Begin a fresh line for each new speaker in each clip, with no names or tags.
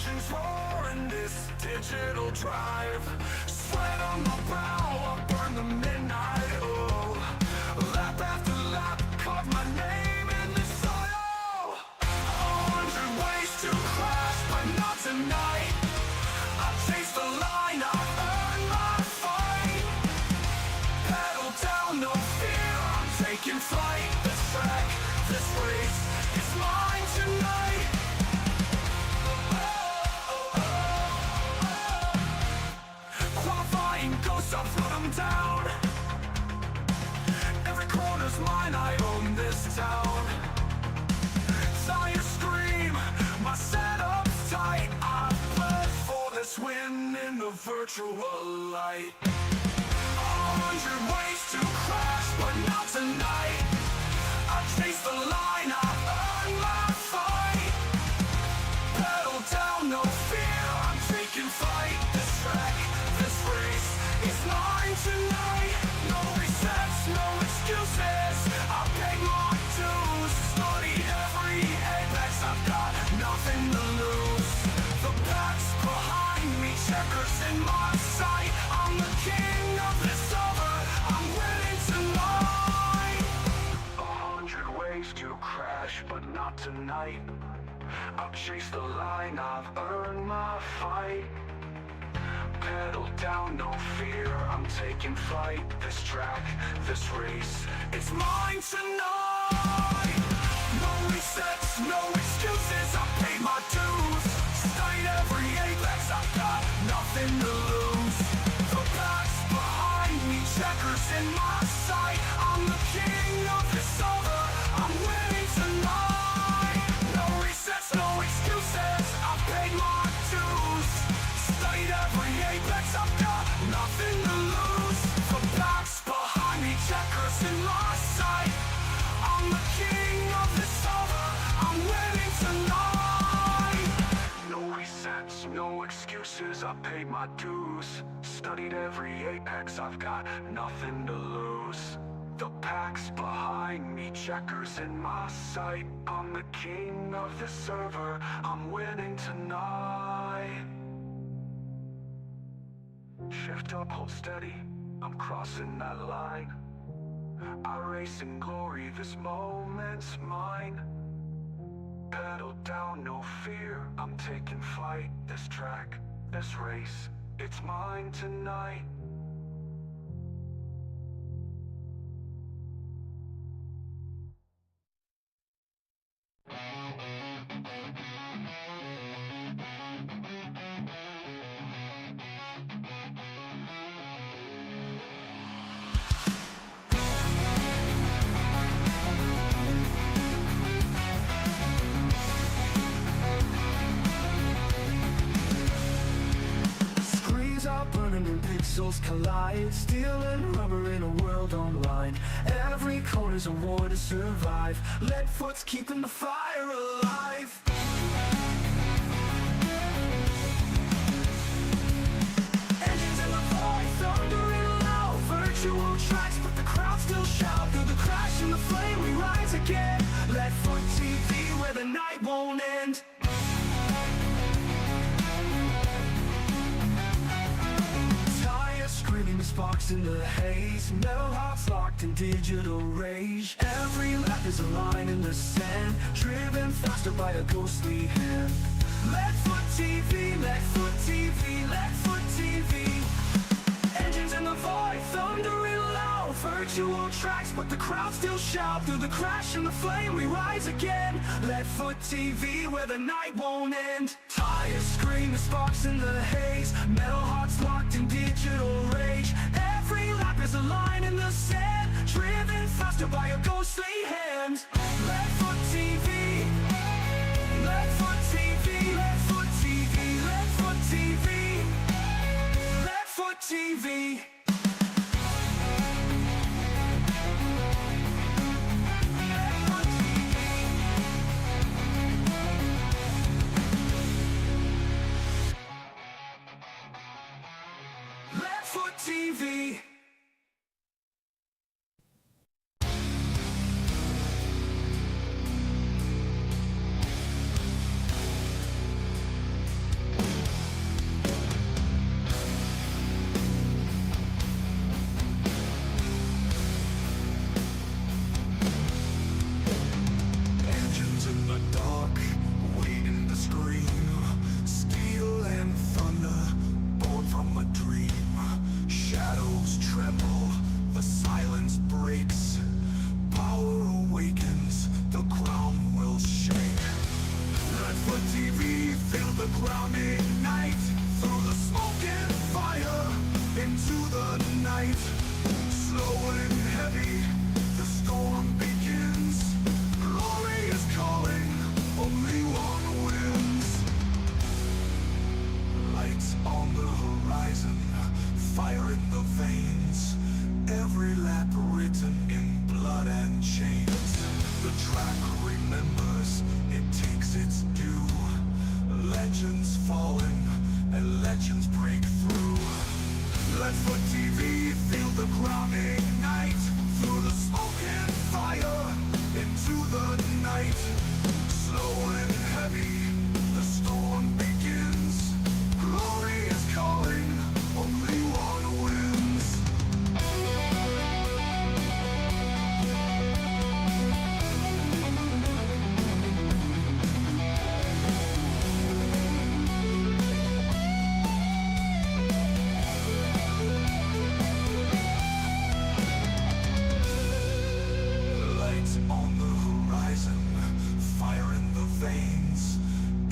Engines roar in this digital drive. Sweat on my brow, I burn the midnight oil. Lap after lap, carve my name in the soil. 100 ways to crash, but not tonight. I chase the line, I've earned my fight. Pedal down, no fear, I'm taking flight. This track, this race, it's mine tonight. Qualifying ghosts, I'll put them down. Every corner's mine, I own this town. Sire scream, my setup's tight. I bled for this win in the virtual light. 100 ways to crash, but not tonight. I chase the line, I earn my fight. Pedal down, no fear, I'm taking flight. This track, this race, is mine tonight. No resets, no excuses, I pay my dues. Study every apex, I've got nothing to lose. The pack's behind me, checkers in my sight. I'm the king of this over, I'm winning tonight. 100 ways to crash, but not tonight. I'll chase the line, I've earned my fight. Pedal down, no fear, I'm taking flight. This track, this race, it's mine tonight. No resets, no excuses, I paid my dues. Studied every apex, I've got nothing to lose. The pack's behind me, checkers in my sight. I'm the king of this over, I'm winning tonight. No resets, no excuses, I paid my dues. Studied every apex, I've got nothing to lose. The pack's behind me, checkers in my sight. I'm the king of this over, I'm winning tonight. No resets, no excuses, I paid my dues. Studied every apex, I've got nothing to lose. The pack's behind me, checkers in my sight. I'm the king of this server, I'm winning tonight. Shift up, hold steady, I'm crossing that line. iRacing glory, this moment's mine. Pedal down, no fear, I'm taking flight. This track, this race, it's mine tonight. Burning and pixels collide. Steel and rubber in a world online. Every corner's a war to survive. Lead foot's keeping the fire alive. Engines in the void, thundering loud. Virtual tracks, but the crowd still shout. Through the crash and the flame we rise again. Lead foot TV, where the night won't end. Screaming sparks in the haze. Metal hearts locked in digital rage. Every lap is a line in the sand, driven faster by a ghostly hand. Leadfoot TV, Leadfoot TV, Leadfoot TV. Engines in the void, thundering loud. Virtual tracks, but the crowd still shout. Through the crash and the flame we rise again. Leadfoot TV, where the night won't end. Tires scream, sparks in the haze. Metal hearts locked in digital rage. Every lap is a line in the sand, driven faster by a ghostly hand. Leadfoot TV, Leadfoot TV, Leadfoot TV, Leadfoot TV, Leadfoot TV. TV. the ground ignite. Through the smoke and fire, into the night. Slow and heavy, the storm begins. Glory is calling, only one wins. Lights on the horizon, fire in the veins. Every lap written in blood and chains. The track remembers, it takes its due. Legends falling, and legends break through. LSRTV, feel the ground ignite. Through the smoke and fire, into the night. Slow and heavy, the storm begins. Glory is calling, only one wins. Lights on the horizon, fire in the veins.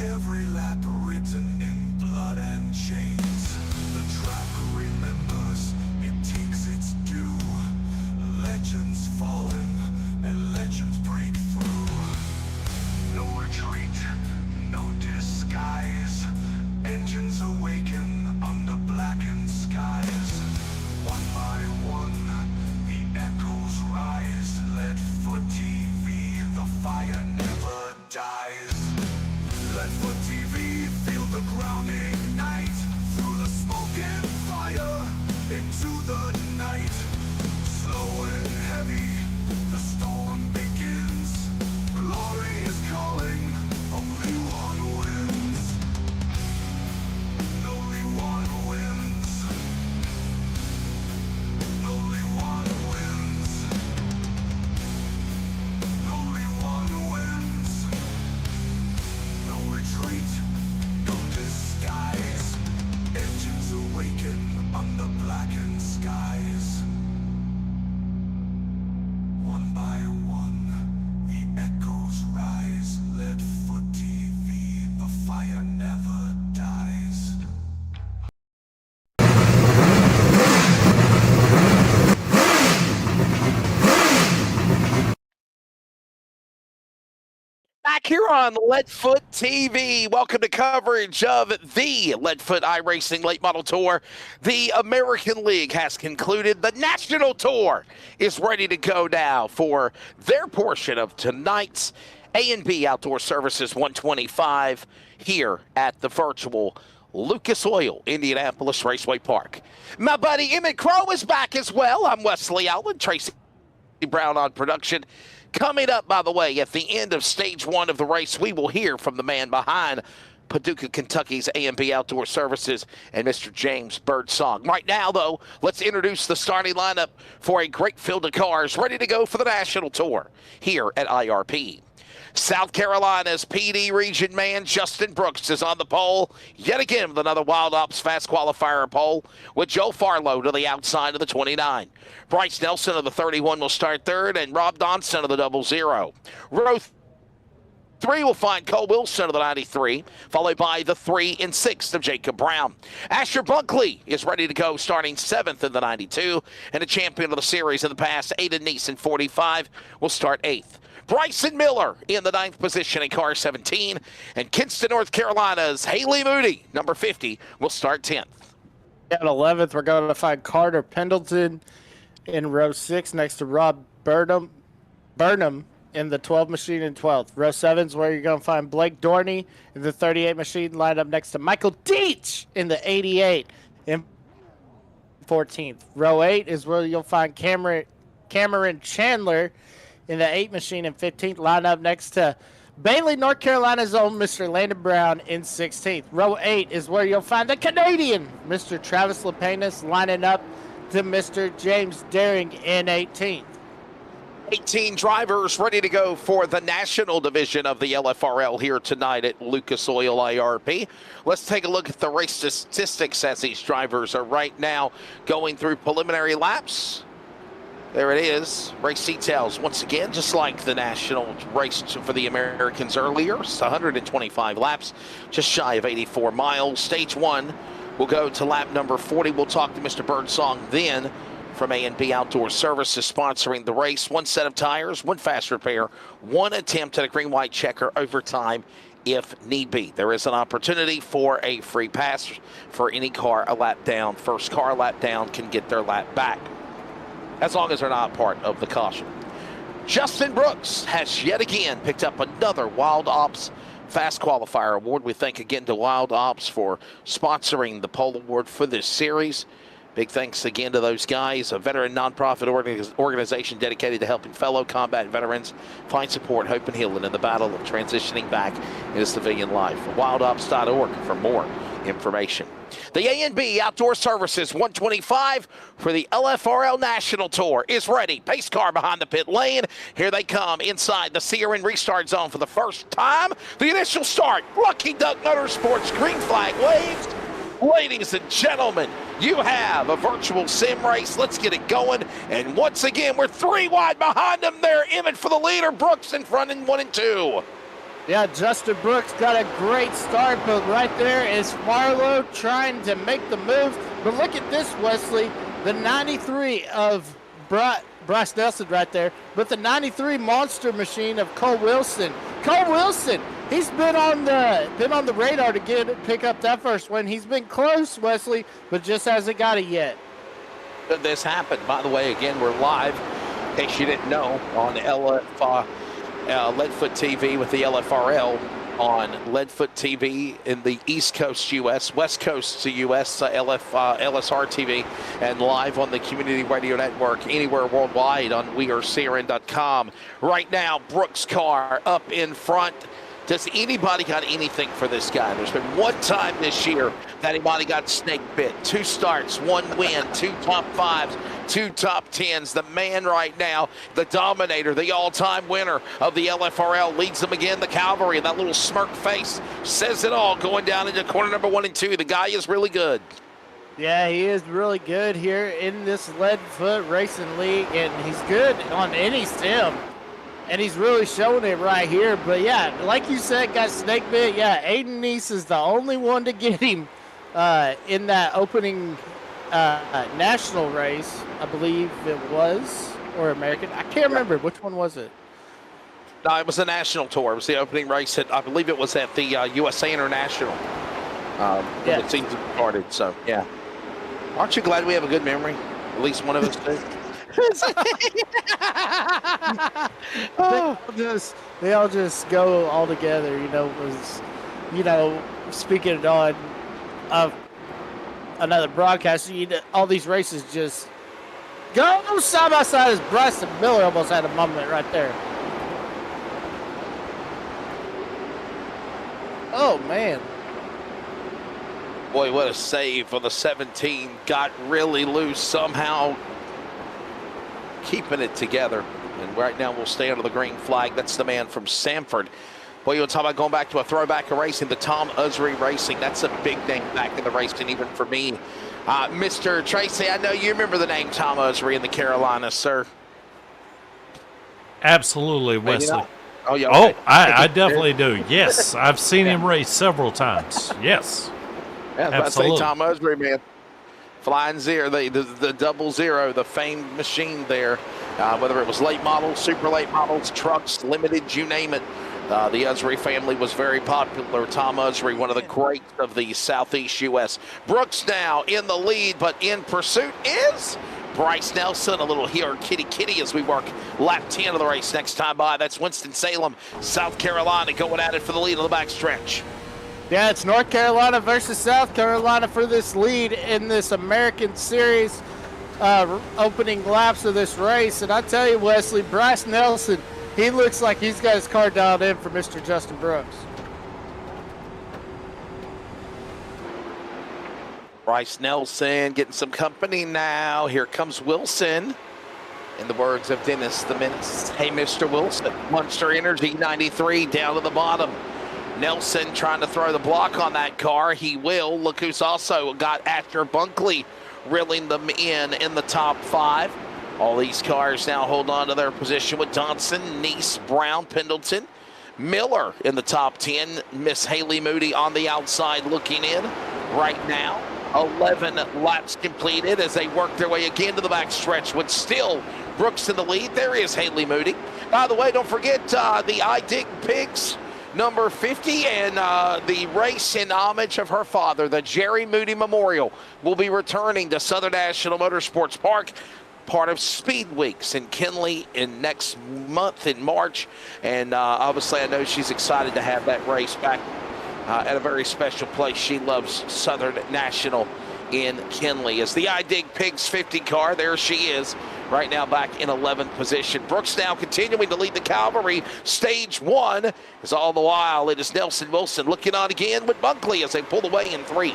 Every lap written in blood and chains. The track remembers, it takes its due. Legends fallen, and legends break through. No retreat, no disguise. Engines awaken under blackened skies. One by one, the echoes rise. LSRTV, the fire never dies. LSRTV, feel the ground ignite. Through the smoke and fire, into the night. Slow and heavy, the storm begins. Glory is calling, only one wins. Only one wins. Only one wins. Only one wins. No retreat, no disguise. Engines awaken under blackened skies. One by one, the echoes rise. LSRTV, the fire never dies.
Back here on Leadfoot TV, welcome to coverage of the Leadfoot iRacing Late Model Tour. The American League has concluded. The National Tour is ready to go now for their portion of tonight's A&B Outdoor Services 125 here at the virtual Lucas Oil Indianapolis Raceway Park. My buddy Emmett Crow is back as well. I'm Wesley Allen, Tracy Brown on production. Coming up, by the way, at the end of stage one of the race, we will hear from the man behind Paducah, Kentucky's A&B Outdoor Services and Mr. James Birdsong. Right now, though, let's introduce the starting lineup for a great field of cars ready to go for the National Tour here at IRP. South Carolina's PD region man Justin Brooks is on the pole yet again with another Wild Ops Fast Qualifier pole with Joe Farlow to the outside of the 29. Bryce Nelson of the 31 will start third, and Rob Donson of the 00. Row 3 will find Cole Wilson of the 93, followed by the 3 and 6 of Jacob Brown. Asher Bunkley is ready to go, starting 7th in the 92, and a champion of the series in the past, Aiden Neeson, 45, will start 8th. Bryson Miller in the 9th position in car 17, and Kinston, North Carolina's Haley Moody, number 50, will start 10th.
At 11th, we're going to find Carter Pendleton in row 6 next to Rob Burnham in the 12 machine in 12th. Row 7 is where you're going to find Blake Dorney in the 38 machine, lined up next to Michael Deitch in the 88 in 14th. Row 8 is where you'll find Cameron Chandler in the 8 machine in 15th, lined up next to Bailey, North Carolina's own Mr. Landon Brown in 16th. Row 8 is where you'll find the Canadian Mr. Travis Lepenis lining up to Mr. James Daring in 18th.
18 drivers ready to go for the national division of the LFRL here tonight at Lucas Oil IRP. Let's take a look at the race statistics as these drivers are right now going through preliminary laps. There it is. Race details once again, just like the national race for the Americans earlier. It's 125 laps, just shy of 84 miles. Stage 1 will go to lap number 40. We'll talk to Mr. Birdsong then from A&B Outdoor Services sponsoring the race. One set of tires, one fast repair, one attempt at a green-white checker overtime if need be. There is an opportunity for a free pass for any car a lap down. First car a lap down can get their lap back, as long as they're not part of the caution. Justin Brooks has yet again picked up another Wild Ops Fast Qualifier Award. We thank again to Wild Ops for sponsoring the pole award for this series. Big thanks again to those guys, a veteran nonprofit organization dedicated to helping fellow combat veterans find support, hope, and healing in the battle of transitioning back into civilian life. WildOps.org for more information. The A&B Outdoor Services 125 for the LFRL National Tour is ready. Pace car behind the pit lane. Here they come inside the Sierra restart zone for the first time. The initial start. Lucky Duck Motorsports green flag waves. Ladies and gentlemen, you have a virtual sim race. Let's get it going. And once again, we're 3 wide behind them. They're Emmett for the leader. Brooks in front in 1 and 2.
Yeah, Justin Brooks got a great start, but right there is Marlowe trying to make the move. But look at this, Wesley. The 93 of Bryce Nelson right there, but the 93 monster machine of Cole Wilson. Cole Wilson, he's been on the radar to pick up that first win. He's been close, Wesley, but just hasn't got it yet.
This happened. By the way, again, we're live, in case you didn't know, on Leadfoot TV with the LFRL on Leadfoot TV in the East Coast U.S., West Coast to U.S., LSRTV, and live on the Community Radio Network anywhere worldwide on wearecrn.com. Right now, Brooks' car up in front. Does anybody got anything for this guy? There's been one time this year that anybody got snake bit. 2 starts, 1 win, 2 top 5s, 2 top 10s. The man right now, the dominator, the all-time winner of the LFRL, leads them again, the Cavalry. And that little smirk face says it all going down into corner number 1 and 2. The guy is really good.
Yeah, he is really good here in this Leadfoot Racing League, and he's good on any sim. And he's really showing it right here. But, yeah, like you said, got snake bit. Yeah, Aiden Neese is the only one to get him in that opening national race, I believe it was, or American. I can't remember. Which one was it?
No, it was the national tour. It was the opening race. I believe it was at the USA International.
Yeah.
The season started, so, yeah. Aren't you glad we have a good memory? At least one of us do.
They all just go all together, speaking on of another broadcast, all these races just go side by side as Bryson Miller almost had a moment right there. Oh, man.
Boy, what a save for the 17. Got really loose somehow, keeping it together. And right now we'll stay under the green flag. That's the man from Sanford. Boy, you want to talk about going back to a throwback of racing, the Tom Usry Racing. That's a big name back in the racing, even for me. Mr. Tracy, I know you remember the name Tom Usry in the Carolinas, sir.
Absolutely, Wesley.
Oh, yeah.
Oh,
Okay.
I definitely do. Yes, I've seen him race several times. Yes.
Yeah, I was about to say Tom Usry, man. Flying Zero, the 00, the famed machine there. Whether it was late models, super late models, trucks, limited, you name it. The Usry family was very popular. Tom Usry, one of the greats of the Southeast U.S. Brooks now in the lead, but in pursuit is Bryce Nelson. A little here, kitty as we work lap 10 of the race next time by. That's Winston-Salem, South Carolina, going at it for the lead on the backstretch.
Yeah, it's North Carolina versus South Carolina for this lead in this American Series opening laps of this race. And I tell you, Wesley, Bryce Nelson, he looks like he's got his car dialed in for Mr. Justin Brooks.
Bryce Nelson getting some company now. Here comes Wilson. In the words of Dennis the Menace. Hey, Mr. Wilson. Monster Energy 93 down to the bottom. Nelson trying to throw the block on that car. He will. Look who's also got Asher Bunkley reeling them in the top 5. All these cars now hold on to their position with Johnson, Neese, Brown, Pendleton, Miller in the top 10. Miss Haley Moody on the outside looking in right now. 11 laps completed as they work their way again to the back stretch with still Brooks in the lead. There is Haley Moody. By the way, don't forget the I Dig Pigs number 50 and the race in homage of her father, the Jerry Moody Memorial, will be returning to Southern National Motorsports Park, part of Speed Weeks in Kenley in next month in March. And obviously I know she's excited to have that race back at a very special place. She loves Southern National in Kenley. As the I Dig Pigs 50 car, there she is right now back in 11th position. Brooks now continuing to lead the cavalry. Stage 1 is all the while. It is Nelson Wilson looking on again with Bunkley as they pull away in 3.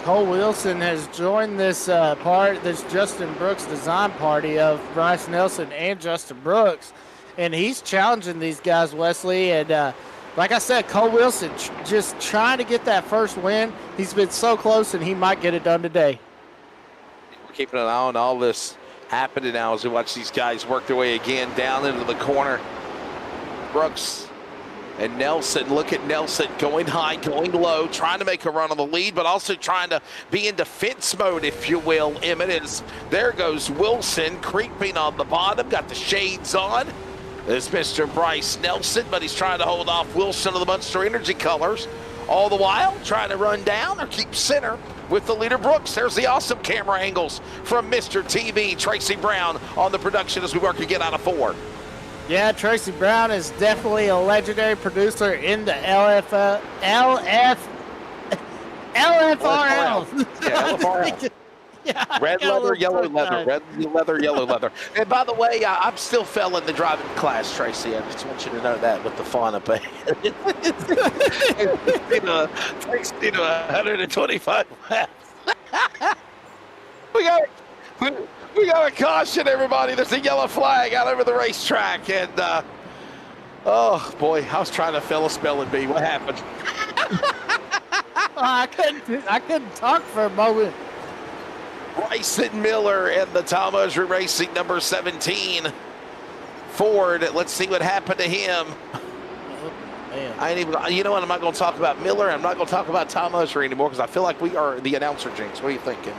Cole Wilson has joined this this Justin Brooks design party of Bryce Nelson and Justin Brooks, and he's challenging these guys, Wesley. And like I said, Cole Wilson just trying to get that first win. He's been so close, and he might get it done today.
We're keeping an eye on all this happening now as we watch these guys work their way again down into the corner. Brooks and Nelson, look at Nelson going high, going low, trying to make a run on the lead, but also trying to be in defense mode, if you will, Emmett. As there goes Wilson creeping on the bottom, got the shades on. There's Mr. Bryce Nelson, but he's trying to hold off Wilson of the Monster Energy colors. All the while, trying to run down or keep center with the leader, Brooks. There's the awesome camera angles from Mr. TV, Tracy Brown, on the production as we work again out of 4.
Yeah, Tracy Brown is definitely a legendary producer in the LFRL.
Yeah, LFRL.
Yeah,
red leather, yellow leather. Red leather, yellow leather. And by the way, I'm still failing the driving class, Tracy. I just want you to know that with the fun up ahead. 60 to 125 laps. We got a caution, everybody. There's a yellow flag out over the racetrack. And, oh, boy, I was trying to fill a spelling bee. What happened?
I couldn't talk for a moment.
Bryson Miller and the Tom Osry Racing number 17 Ford. Let's see what happened to him.
Man.
I ain't even, you know what? I'm not going to talk about Miller. I'm not going to talk about Tom Osry anymore because I feel like we are the announcer jinx. What are you thinking?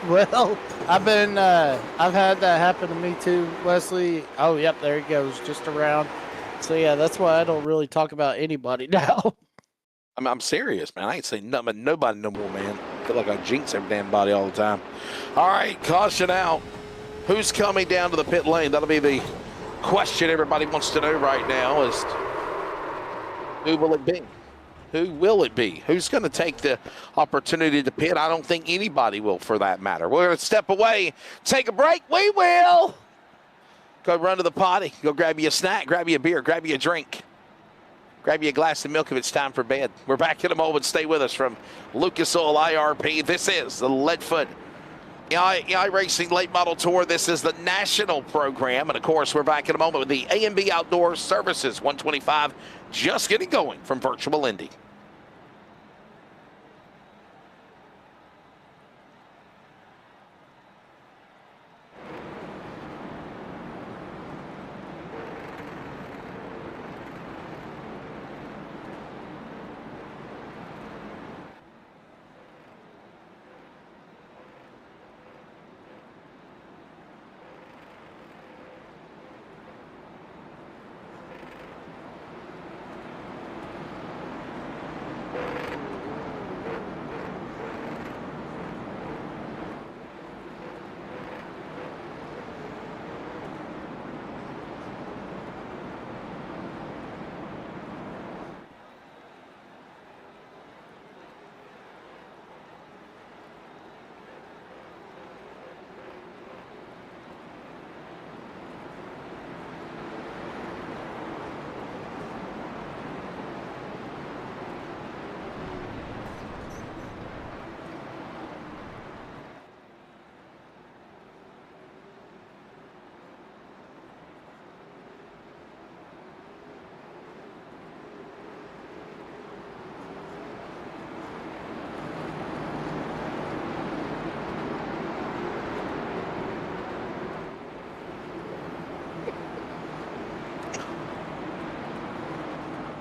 Well, I've had that happen to me too, Wesley. Oh, yep, there he goes, just around. So yeah, that's why I don't really talk about anybody now.
I'm serious, man. I ain't saying nothing about nobody no more, man. I feel like I jinx every damn body all the time. All right, caution out. Who's coming down to the pit lane? That'll be the question everybody wants to know right now is who will it be? Who will it be? Who's going to take the opportunity to pit? I don't think anybody will, for that matter. We're going to step away, take a break. We will. Go run to the potty. Go grab you a snack, grab you a beer, grab you a drink. Grab you a glass of milk if it's time for bed. We're back in a moment. Stay with us from Lucas Oil IRP. This is the Leadfoot iRacing Late Model Tour. This is the national program. And, of course, we're back in a moment with the A&B Outdoor Services 125 just getting going from Virtual Indy.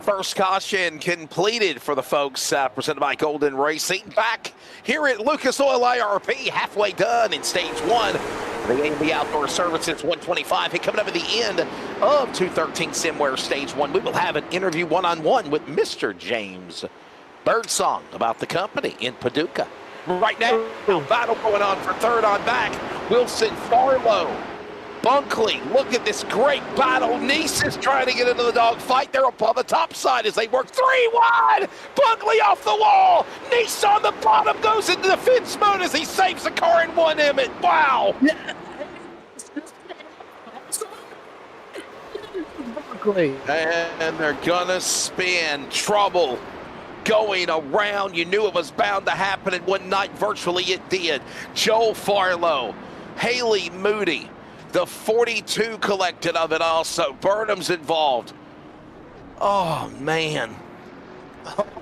First caution completed for the folks presented by Golden Racing. Back here at Lucas Oil IRP, halfway done in stage one. The A&B Outdoor Services 125. And coming up at the end of 213 Simware stage one, we will have an interview one-on-one with Mr. James Birdsong about the company in Paducah. Right now, battle going on for third on back. Wilson Farlow. Bunkley, look at this great battle. Nice is trying to get into the dogfight. They're up on the top side as they work 3 wide. Bunkley off the wall. Nice on the bottom goes into the fence mode as he saves the car in one Emmett. Wow. And they're gonna spin. Trouble going around. You knew it was bound to happen, and one night virtually it did. Joel Farlow, Haley Moody, the 42 collected of it also. Burnham's involved. Oh, man.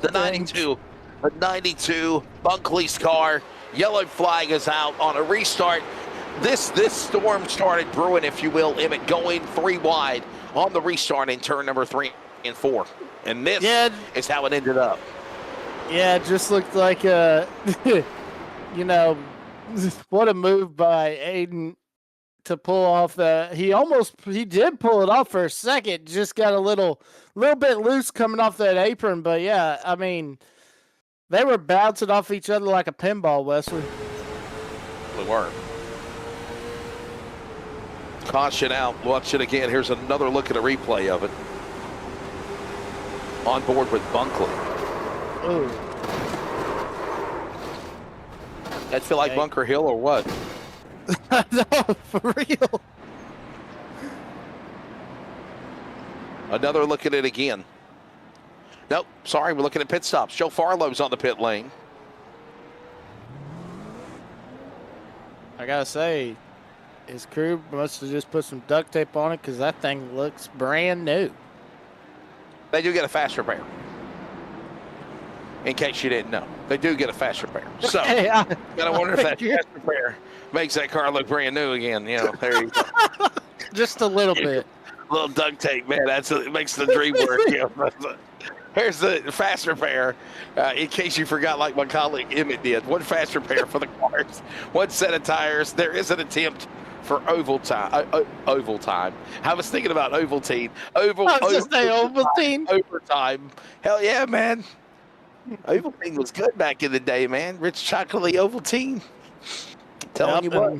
The 92. The 92, Bunkley's car. Yellow flag is out on a restart. This storm started brewing, if you will, Emmett, going 3 wide on the restart in turn number 3 and 4. And this is how it ended up.
Yeah, it just looked like, you know, what a move by Aiden to pull off the. He did pull it off for a second. Just got a little bit loose coming off that apron. But yeah, I mean, they were bouncing off each other like a pinball, Wesley.
They were. Caution out. Watch it again. Here's another look at a replay of it. On board with Bunkley.
Ooh.
That feel like Bunker Hill or what?
No, for real.
Another look at it again. Nope, sorry, we're looking at pit stops. Joe Farlow's on the pit lane.
I gotta say, his crew must have just put some duct tape on it because that thing looks brand new.
They do get a fast repair. In case you didn't know, they do get a fast repair. So, gotta wonder if that fast repair makes that car look brand new again. You know, there you go.
Just a little bit.
A little duct tape, man. It makes the dream work. You know? Here's the fast repair. In case you forgot, like my colleague Emmett did, one fast repair for the cars, one set of tires. There is an attempt for oval time. Oval time. I was thinking about Ovaltine. Ovaltine. Overtime. Hell yeah, man. Ovaltine was good back in the day, man. Rich chocolatey Ovaltine. Telling you what.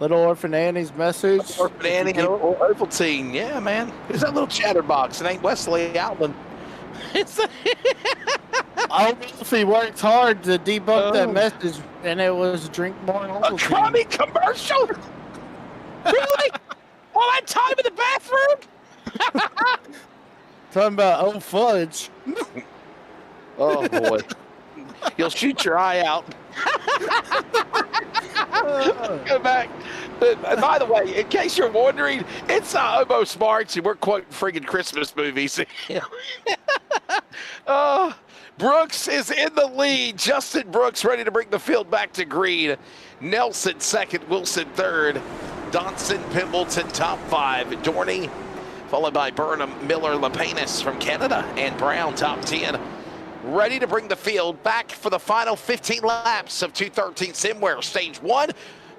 Little Orphan Annie's message.
Orphan Annie and Ovaltine. Yeah, man. Who's that little chatterbox? It ain't Wesley Alvin. It's
I don't know if he worked hard to debunk that message, and it was drink more Ovaltine.
A crummy commercial? Really? All that time in the bathroom?
Talking about old fudge.
Oh, boy. You'll shoot your eye out. Go back. By the way, in case you're wondering, it's almost March, and we're quoting friggin' Christmas movies. Brooks is in the lead. Justin Brooks ready to bring the field back to green. Nelson second, Wilson third. Donson, Pimbleton top 5. Dorney, followed by Burnham, Miller, Lapanis from Canada, and Brown top 10. Ready to bring the field back for the final 15 laps of 213 Simware stage 1.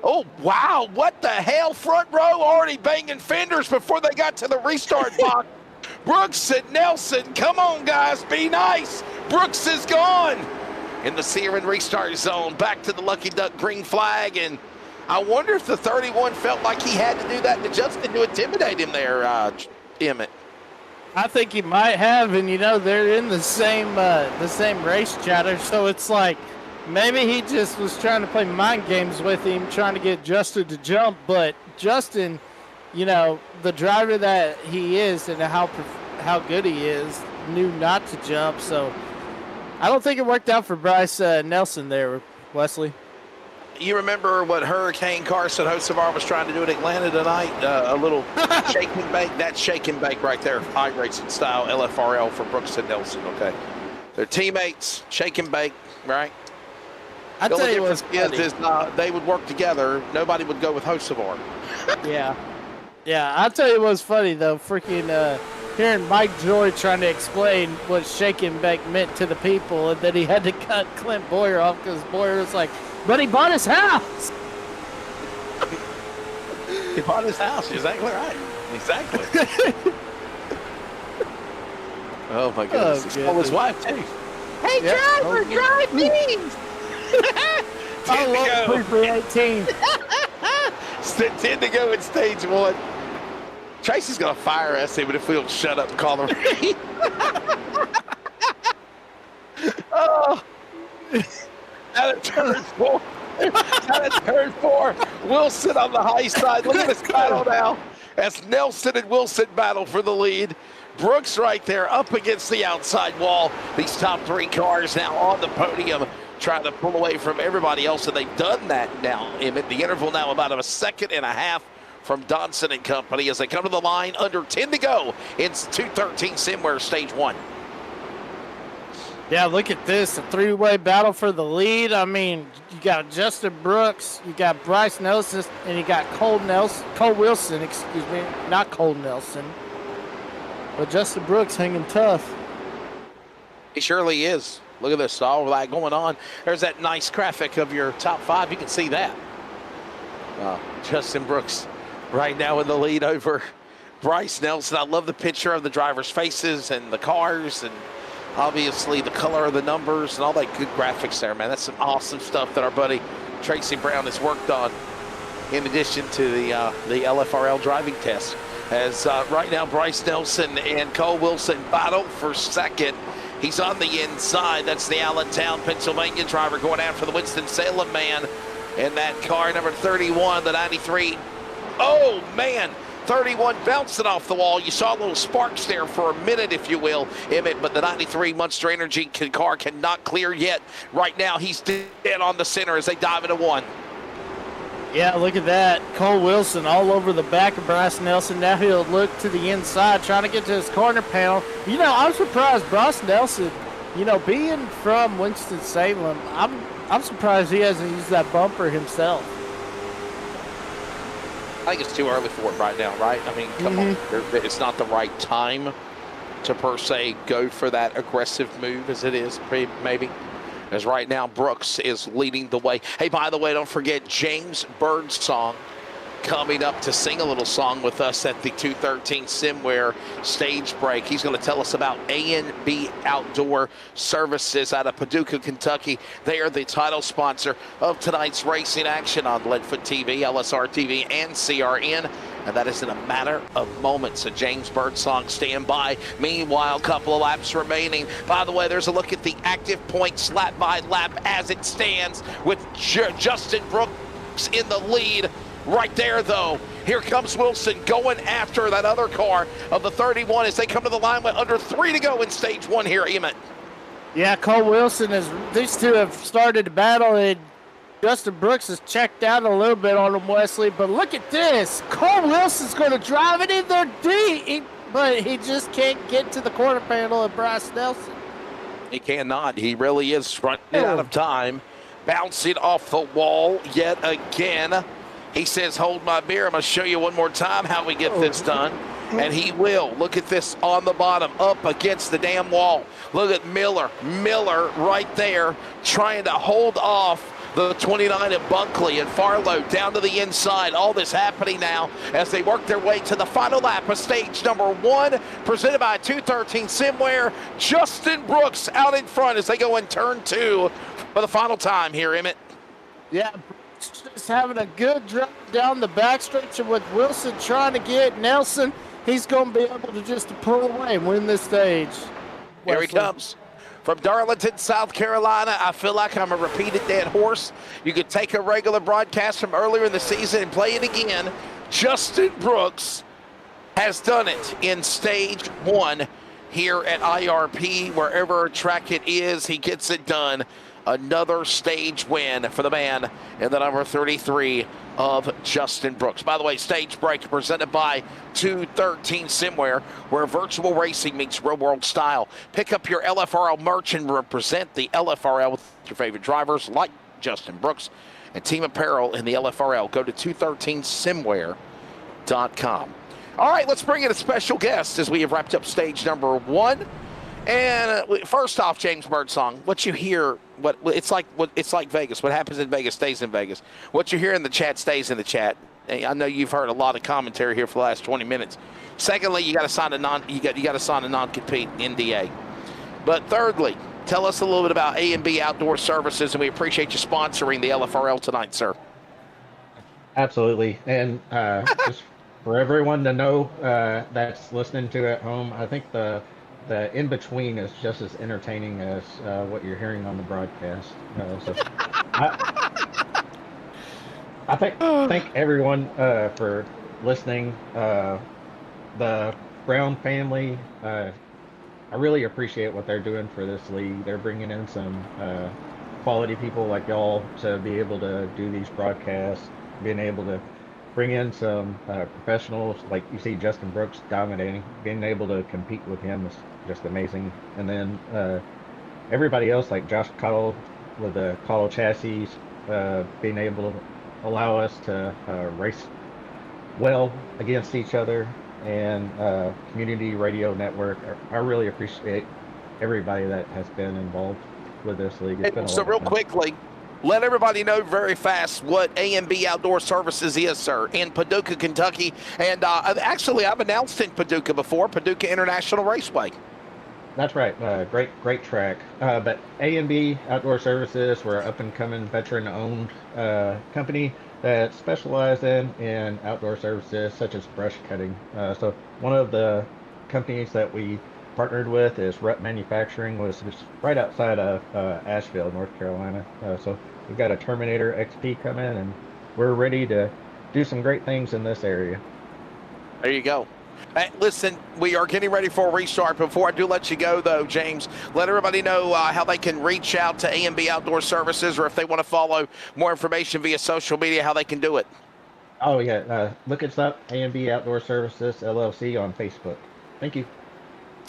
Oh, wow. What the hell? Front row already banging fenders before they got to the restart box. Brooks and Nelson, come on, guys. Be nice. Brooks is gone. In the Searing restart zone, back to the Lucky Duck green flag. And I wonder if the 31 felt like he had to do that to Justin to intimidate him there, Emmett.
I think he might have, and you know they're in the same race chatter, so it's like maybe he just was trying to play mind games with him, trying to get Justin to jump. But Justin, you know, the driver that he is and how good he is, knew not to jump. So I don't think it worked out for Bryce Nelson there, Wesley.
You remember what Hurricane Carson Hocevar was trying to do at Atlanta tonight? A little shake and bake. That's shake and bake right there. iRacing style LFRL for Brooks and Nelson, okay? They're teammates, shake and bake, right?
I tell you what's
funny is they would work together. Nobody would go with Hocevar.
Yeah. Yeah, I'll tell you what's funny, though. Freaking hearing Mike Joy trying to explain what shake and bake meant to the people, and then he had to cut Clint Boyer off because Boyer was like, "But he bought his house."
He bought his house. You're exactly right. Exactly. Oh my goodness. He stole his wife too.
Hey, driver, drive me! I love for 18.
10 to go in stage 1. Tracy's gonna fire us even if we don't shut up and call the rain. Oh. Out of turn 4. Out of turn 4. Wilson on the high side. Look at this battle now. As Nelson and Wilson battle for the lead. Brooks right there up against the outside wall. These top 3 cars now on the podium trying to pull away from everybody else, and they've done that now. Emmett, the interval now about a second and a half from Donson and company as they come to the line under 10 to go. It's 2:13 Simware stage 1.
Yeah, look at this, a 3-way battle for the lead. I mean, you got Justin Brooks, you got Bryce Nelson, and you got Cole Wilson, excuse me, not Cole Nelson. But Justin Brooks hanging tough.
He surely is. Look at this, all that going on. There's that nice graphic of your top 5. You can see that. Justin Brooks right now in the lead over Bryce Nelson. I love the picture of the drivers' faces and the cars and obviously the color of the numbers and all that good graphics there, man. That's some awesome stuff that our buddy Tracy Brown has worked on in addition to the LFRL driving test. As right now Bryce Nelson and Cole Wilson battle for second. He's on the inside. That's the Allentown, Pennsylvania driver going after the Winston-Salem man. And that car, number 31, the 93. Oh, man. 31 bouncing off the wall. You saw little sparks there for a minute, if you will, Emmett, but the 93 Monster Energy car cannot clear yet. Right now, he's dead on the center as they dive into 1.
Yeah, look at that. Cole Wilson all over the back of Bryce Nelson. Now he'll look to the inside, trying to get to his corner panel. You know, I'm surprised Bryce Nelson, you know, being from Winston-Salem, I'm surprised he hasn't used that bumper himself.
I think it's too early for it right now, right? I mean, come on. It's not the right time to, per se, go for that aggressive move as it is, maybe. As right now, Brooks is leading the way. Hey, by the way, don't forget James Birdsong coming up to sing a little song with us at the 213 Simware stage break. He's going to tell us about A&B Outdoor Services out of Paducah, Kentucky. They are the title sponsor of tonight's racing action on Leadfoot TV, LSRTV, and CRN. And that is in a matter of moments. So James Birdsong, stand by. Meanwhile, a couple of laps remaining. By the way, there's a look at the active points lap by lap as it stands with Justin Brooks in the lead. Right there, though. Here comes Wilson going after that other car of the 31 as they come to the line with under 3 to go in stage 1 here, Emmett.
Yeah, Cole Wilson these two have started to battle, and Justin Brooks has checked out a little bit on him, Wesley. But look at this. Cole Wilson's going to drive it in there deep, but he just can't get to the corner panel of Bryce Nelson.
He cannot. He really is running out of time. Bouncing off the wall yet again. He says, hold my beer. I'm going to show you one more time how we get this done. And he will. Look at this on the bottom, up against the damn wall. Look at Miller. Miller right there trying to hold off the 29 at Bunkley and Farlow down to the inside. All this happening now as they work their way to the final lap of stage number 1, presented by 213 Simware. Justin Brooks out in front as they go in turn 2 for the final time here, Emmett.
Yeah, just having a good drive down the backstretch, and with Wilson trying to get Nelson, he's going to be able to just pull away and win this stage.
Here he comes. From Darlington, South Carolina, I feel like I'm a repeated dead horse. You could take a regular broadcast from earlier in the season and play it again. Justin Brooks has done it in stage 1 here at IRP. Wherever track it is, he gets it done. Another stage win for the man in the number 33 of Justin Brooks. By the way, stage break presented by 213 Simware, where virtual racing meets real world style. Pick up your LFRL merch and represent the LFRL with your favorite drivers like Justin Brooks and team apparel in the LFRL. Go to 213simware.com. All right, let's bring in a special guest as we have wrapped up stage number 1. And first off, James Birdsong, what you hear, it's like Vegas. What happens in Vegas stays in Vegas. What you hear in the chat stays in the chat. I know you've heard a lot of commentary here for the last 20 minutes. Secondly, you got to sign a non-compete NDA. But thirdly, tell us a little bit about A&B Outdoor Services, and we appreciate you sponsoring the LFRL tonight, sir.
Absolutely, and just for everyone to know that's listening to at home, I think the in between is just as entertaining as what you're hearing on the broadcast. So I thank everyone for listening. The Brown family, I really appreciate what they're doing for this league. They're bringing in some quality people like y'all to be able to do these broadcasts, being able to bring in some professionals like you see Justin Brooks dominating, being able to compete with him is just amazing. And then everybody else like Josh Cottle with the Cottle chassis, being able to allow us to race well against each other, and Community Radio Network. I really appreciate everybody that has been involved with this league. It's been a
so
lot
real
of fun.
quickly, let everybody know very fast what A&B Outdoor Services is, sir, in Paducah, Kentucky. And actually, I've announced in Paducah before, Paducah International Raceway.
That's right. Great track. But A&B Outdoor Services, we're an up-and-coming veteran-owned company that specializes in outdoor services such as brush cutting. So one of the companies that we partnered with is Rut Manufacturing, was just right outside of Asheville, North Carolina. So we've got a Terminator XP coming, and we're ready to do some great things in this area.
There you go. Hey, listen, we are getting ready for a restart. Before I do let you go, though, James, let everybody know how they can reach out to A&B Outdoor Services, or if they want to follow more information via social media, how they can do it.
Oh, yeah. Look us up, A&B Outdoor Services, LLC on Facebook. Thank you.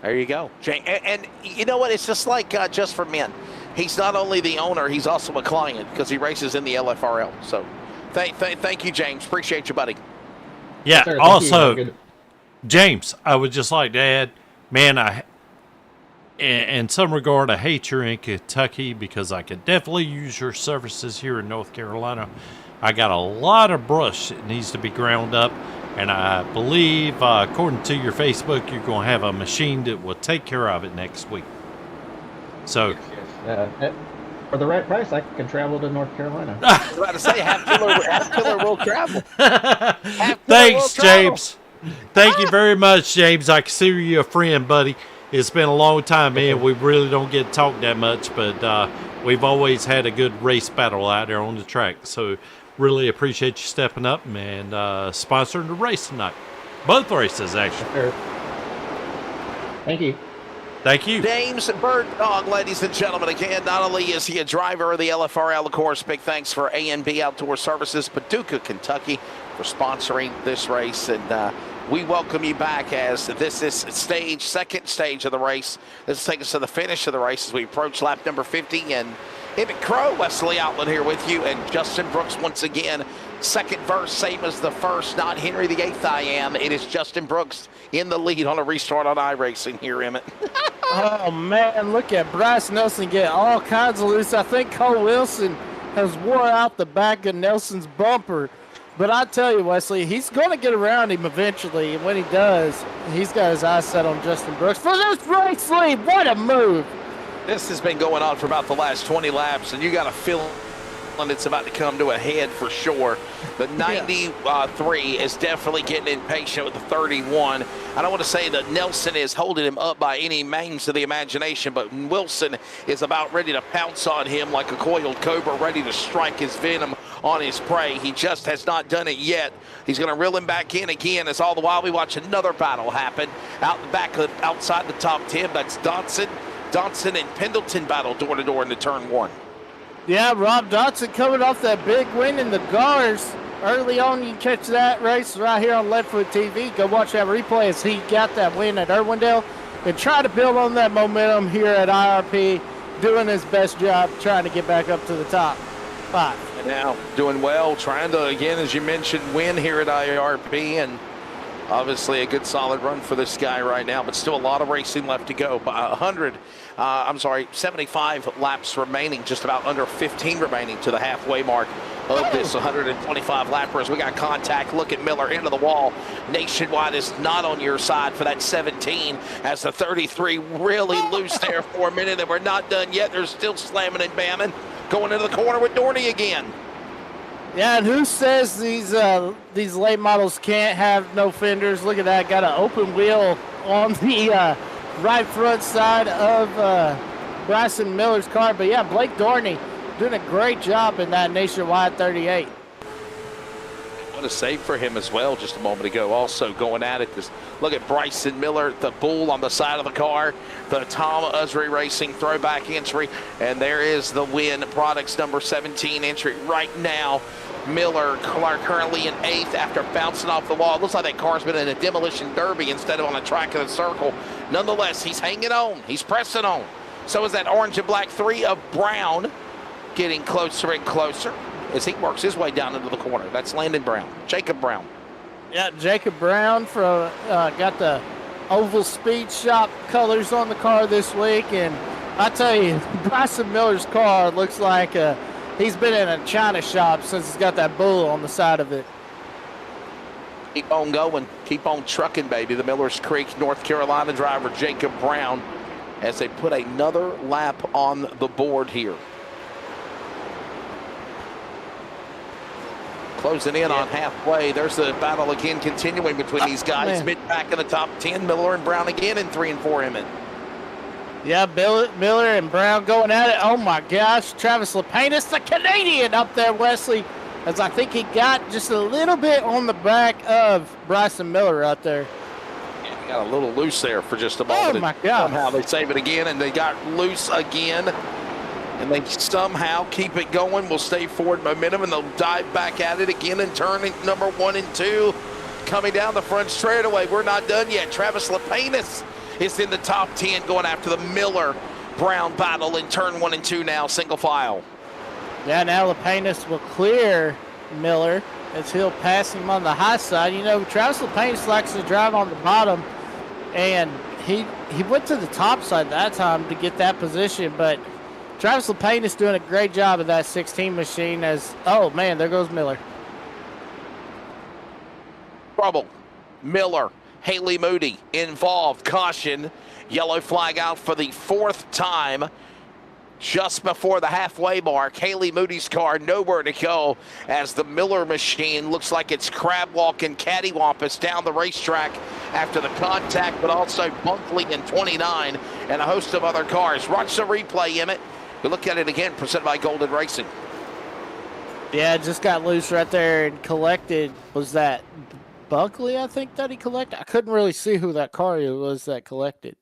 There you go. And you know what? It's just like Just for Men. He's not only the owner, he's also a client because he races in the LFRL. So thank you, James. Appreciate you, buddy.
Yeah,
Sir, thank
also,
you.
James, I would just like to add, man, in some regard, I hate you're in Kentucky because I could definitely use your services here in North Carolina. I got a lot of brush that needs to be ground up, and I believe, according to your Facebook, you're going to have a machine that will take care of it next week. So,
For the right price, I can travel to North Carolina.
I was about to say, half killer will travel.
thanks, James. Thank you very much, James. I consider you a friend, buddy. It's been a long time, man. We really don't get to talk that much, but we've always had a good race battle out there on the track. So really appreciate you stepping up and sponsoring the race tonight. Both races, actually.
Sure. Thank you.
Thank you.
James Birdsong, ladies and gentlemen. Again, not only is he a driver of the LFRL, of course, big thanks for A&B Outdoor Services, Paducah, Kentucky, for sponsoring this race. And we welcome you back as this is second stage of the race. This will take us to the finish of the race as we approach lap number 50. And Emmett Crow, Wesley Outland here with you, and Justin Brooks once again. Second verse, same as the first, not Henry VIII I am. It is Justin Brooks in the lead on a restart on iRacing here, Emmett.
Oh, man, look at Bryce Nelson get all kinds of loose. I think Cole Wilson has wore out the back of Nelson's bumper. But I tell you, Wesley, he's going to get around him eventually. And when he does, he's got his eyes set on Justin Brooks for this race lead. What a move.
This has been going on for about the last 20 laps, and you got a feeling it's about to come to a head for sure. The 93 is definitely getting impatient with the 31. I don't want to say that Nelson is holding him up by any means of the imagination, but Wilson is about ready to pounce on him like a coiled cobra, ready to strike his venom on his prey. He just has not done it yet. He's going to reel him back in again, as all the while we watch another battle happen out the back of outside the top 10. That's Dodson and Pendleton battle door to door into turn 1.
Yeah, Rob Dodson coming off that big win in the Gars. Early on, you can catch that race right here on Leadfoot TV. Go watch that replay as he got that win at Irwindale and try to build on that momentum here at IRP, doing his best job trying to get back up to the top 5.
And now doing well, trying to, again, as you mentioned, win here at IRP. And Obviously a good solid run for this guy right now, but still a lot of racing left to go. 75 laps remaining, just about under 15 remaining to the halfway mark of this 125 lap race. We got contact. Look at Miller into the wall. Nationwide is not on your side for that 17 as the 33 really loose there for a minute, and we're not done yet. They're still slamming and bamming. Going into the corner with Dorney again.
Yeah, and who says these late models can't have no fenders? Look at that. Got an open wheel on the right front side of Bryson Miller's car. But yeah, Blake Dorney doing a great job in that Nationwide 38.
What a save for him as well just a moment ago. Also going at it. Look at Bryson Miller, the bull on the side of the car. The Tom Usry Racing throwback entry. And there is the Win Products number 17 entry right now. Miller currently in 8th after bouncing off the wall. It looks like that car's been in a demolition derby instead of on a track of the circle. Nonetheless, he's hanging on. He's pressing on. So is that orange and black 3 of Brown, getting closer and closer as he works his way down into the corner. That's Landon Brown, Jacob Brown.
Yeah, Jacob Brown from got the Oval Speed Shop colors on the car this week, and I tell you, Bryson Miller's car looks like he's been in a China shop since he's got that bull on the side of it.
Keep on going, keep on trucking, baby. The Millers Creek, North Carolina driver Jacob Brown, as they put another lap on the board here. Closing in on halfway. There's the battle again continuing between these guys. Mid back in the top 10. Miller and Brown again in 3 and 4 Emmett.
Yeah, Miller and Brown going at it. Oh my gosh. Travis Lapinus, the Canadian up there, Wesley, as I think he got just a little bit on the back of Bryson Miller out there.
Yeah, he got a little loose there for just a moment.
Oh my gosh.
Somehow they save it again, and they got loose again. And they somehow keep it going. Will stay forward momentum, and they'll dive back at it again and turn number 1 and 2. Coming down the front straightaway. We're not done yet. Travis Lapinus is in the top 10 going after the Miller-Brown battle in turn 1 and 2 now, single file.
Yeah, now Lapinus will clear Miller as he'll pass him on the high side. You know, Travis Lapinus likes to drive on the bottom, and he went to the top side that time to get that position, but Travis Lapinus doing a great job of that 16 machine as, oh man, there goes Miller.
Trouble. Miller, Haley Moody involved. Caution. Yellow flag out for the 4th time. Just before the halfway mark, Haley Moody's car nowhere to go as the Miller machine looks like it's crab walking cattywampus down the racetrack after the contact, but also Bunkley in 29 and a host of other cars. Watch the replay, Emmett. We look at it again, presented by Golden Racing.
Yeah, it just got loose right there and collected. Was that Bunkley, I think, that he collected? I couldn't really see who that car was that collected.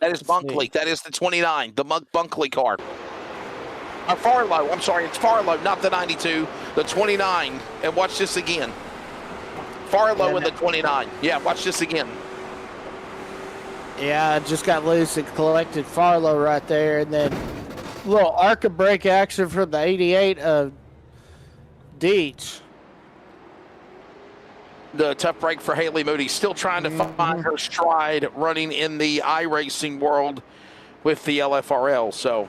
That is Bunkley. That is the 29, the Bunkley car. Or Farlow. I'm sorry, it's Farlow, not the 92, the 29. And watch this again. Farlow in the 29. Yeah, watch this again.
Yeah, it just got loose and collected Farlow right there, and then a little ARCA brake action from the 88 of Deech.
The tough break for Haley Moody. Still trying to find her stride running in the iRacing world with the LFRL. So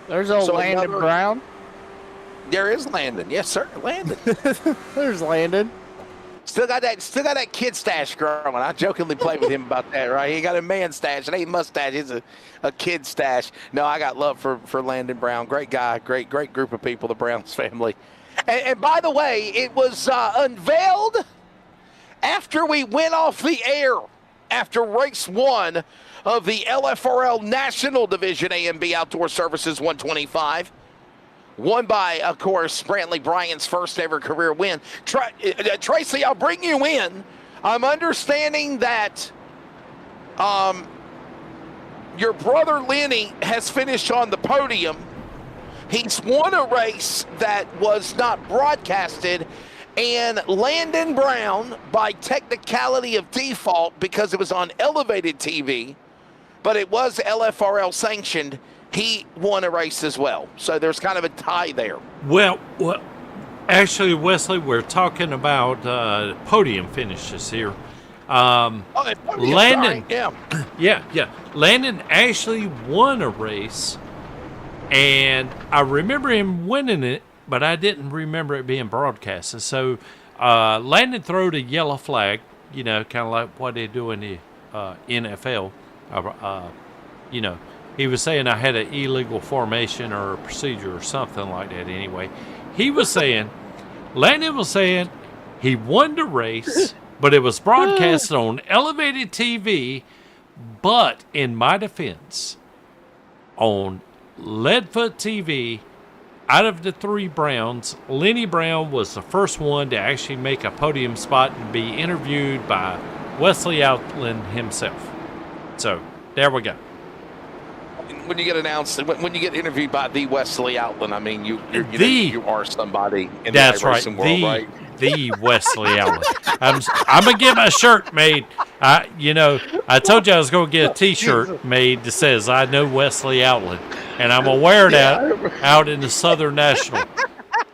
there's old Landon Brown.
There is Landon. Yes, sir. Landon.
There's Landon.
Still got that kid stash growing. I jokingly play with him about that, right? He got a man stash. It ain't mustache. It's a kid stash. No, I got love for Landon Brown. Great guy. Great group of people, the Browns family. And by the way, it was unveiled after we went off the air after race 1 of the LFRL National Division AMB Outdoor Services 125. Won by, of course, Brantley Bryant's first ever career win. Tracy, I'll bring you in. I'm understanding that your brother Lenny has finished on the podium. He's won a race that was not broadcasted. And Landon Brown, by technicality of default, because it was on elevated TV, but it was LFRL sanctioned, he won a race as well. So there's kind of a tie there.
Well, Actually, Wesley, we're talking about podium finishes here. Landon, yeah. Landon actually won a race, and I remember him winning it, but I didn't remember it being broadcasted. So Landon throwed a yellow flag, kind of like what they do in the NFL. He was saying I had an illegal formation or a procedure or something like that anyway. Landon was saying he won the race, but it was broadcasted on elevated TV. But in my defense, on Leadfoot TV, out of the 3 Browns, Lenny Brown was the first one to actually make a podium spot and be interviewed by Wesley Outland himself. So, there we go.
When you get announced, when you get interviewed by the Wesley Outland, I mean, you are somebody in
that's
the iRacing world, right?
The Wesley Outland. I'm gonna get my shirt made. I told you I was gonna get a T-shirt made that says "I know Wesley Outland," and I'm gonna wear it out in the Southern National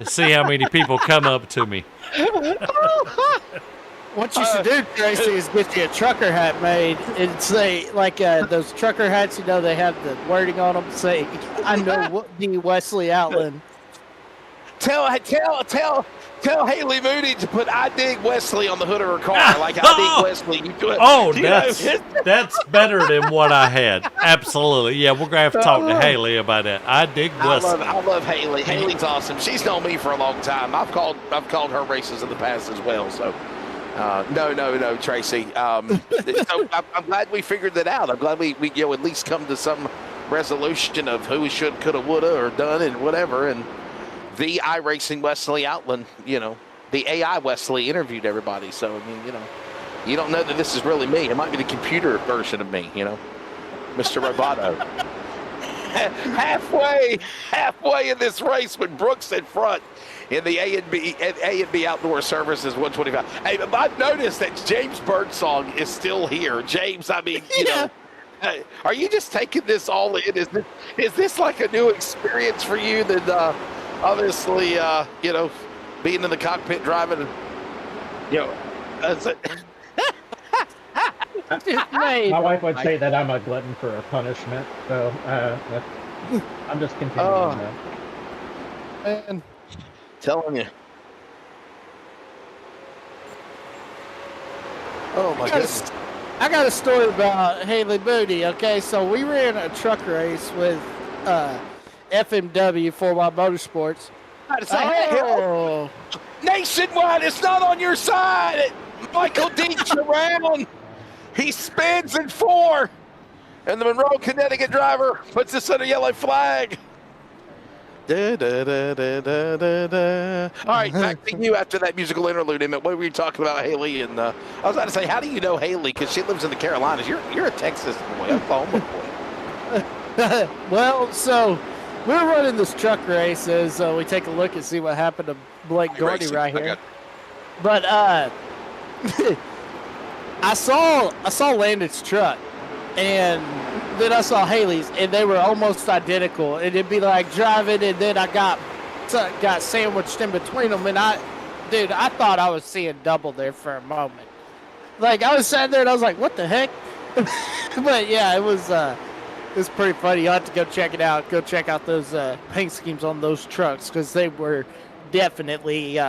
and see how many people come up to me.
What you should do, Tracy, is get you a trucker hat made and say, like those trucker hats, they have the wording on them. Say, I know the Wesley Outland.
Tell Haley Moody to put "I dig Wesley" on the hood of her car. Like, I dig Wesley. You do it.
Oh, that's better than what I had. Absolutely. Yeah, we're gonna have to talk to Haley about that. I dig Wesley.
I love Haley. Haley's awesome. She's known me for a long time. I've called her races in the past as well. So. No, Tracy. So I'm glad we figured that out. I'm glad we at least come to some resolution of who we should, coulda, woulda, or done, and whatever. And the iRacing Wesley Outland, the AI Wesley interviewed everybody. So I mean, you don't know that this is really me. It might be the computer version of me. Mr. Roboto. halfway in this race when Brooks in front. In the A&B Outdoor Services 125. Hey, I've noticed that James Birdsong is still here. James, I mean, are you just taking this all in? Is this like a new experience for you that obviously, being in the cockpit driving,
my wife would say that I'm a glutton for a punishment, so I'm just continuing that.
Man.
Telling you. Oh my goodness.
I got a story about Haley Moody. Okay, so we ran a truck race with FMW for my motorsports.
Nationwide, it's not on your side. Michael Deitch around. He spins in 4, and the Monroe, Connecticut driver puts this under yellow flag. Da, da, da, da, da, da, da. All right, back to you after that musical interlude. What were you talking about, Haley? And I was about to say, how do you know Haley? Because she lives in the Carolinas. You're a Texas boy, Oklahoma boy.
Well, so we're running this truck race as we take a look and see what happened to Blake Gordy right here. But I saw Landon's truck, and then I saw Haley's, and they were almost identical. And it'd be like driving, and then I got sandwiched in between them, and I thought I was seeing double there for a moment. Like, I was sitting there, and I was like, what the heck? But yeah, it was pretty funny. You'll have to go check it out. Go check out those paint schemes on those trucks, because they were definitely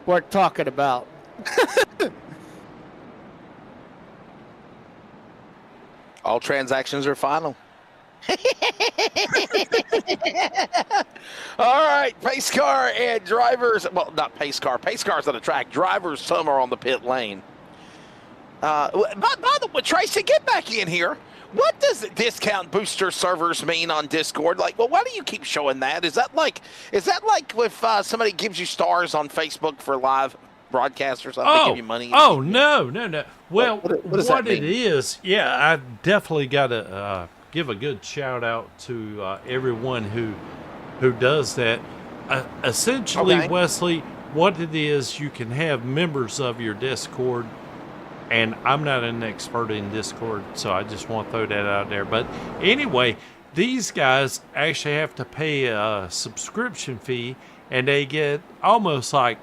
worth talking about.
All transactions are final. All right, pace car and drivers. Well, not pace car. Pace car's on the track. Drivers, some are on the pit lane. By the way, Tracy, get back in here. What does discount booster servers mean on Discord? Like, well, why do you keep showing that? Is that like if somebody gives you stars on Facebook for live broadcast or something, they give you money?
Oh, no. Well,
what
it is, yeah, I definitely got to give a good shout out to everyone who does that. Essentially, okay. Wesley, what it is, you can have members of your Discord, and I'm not an expert in Discord, so I just want to throw that out there. But anyway, These guys actually have to pay a subscription fee, and they get almost like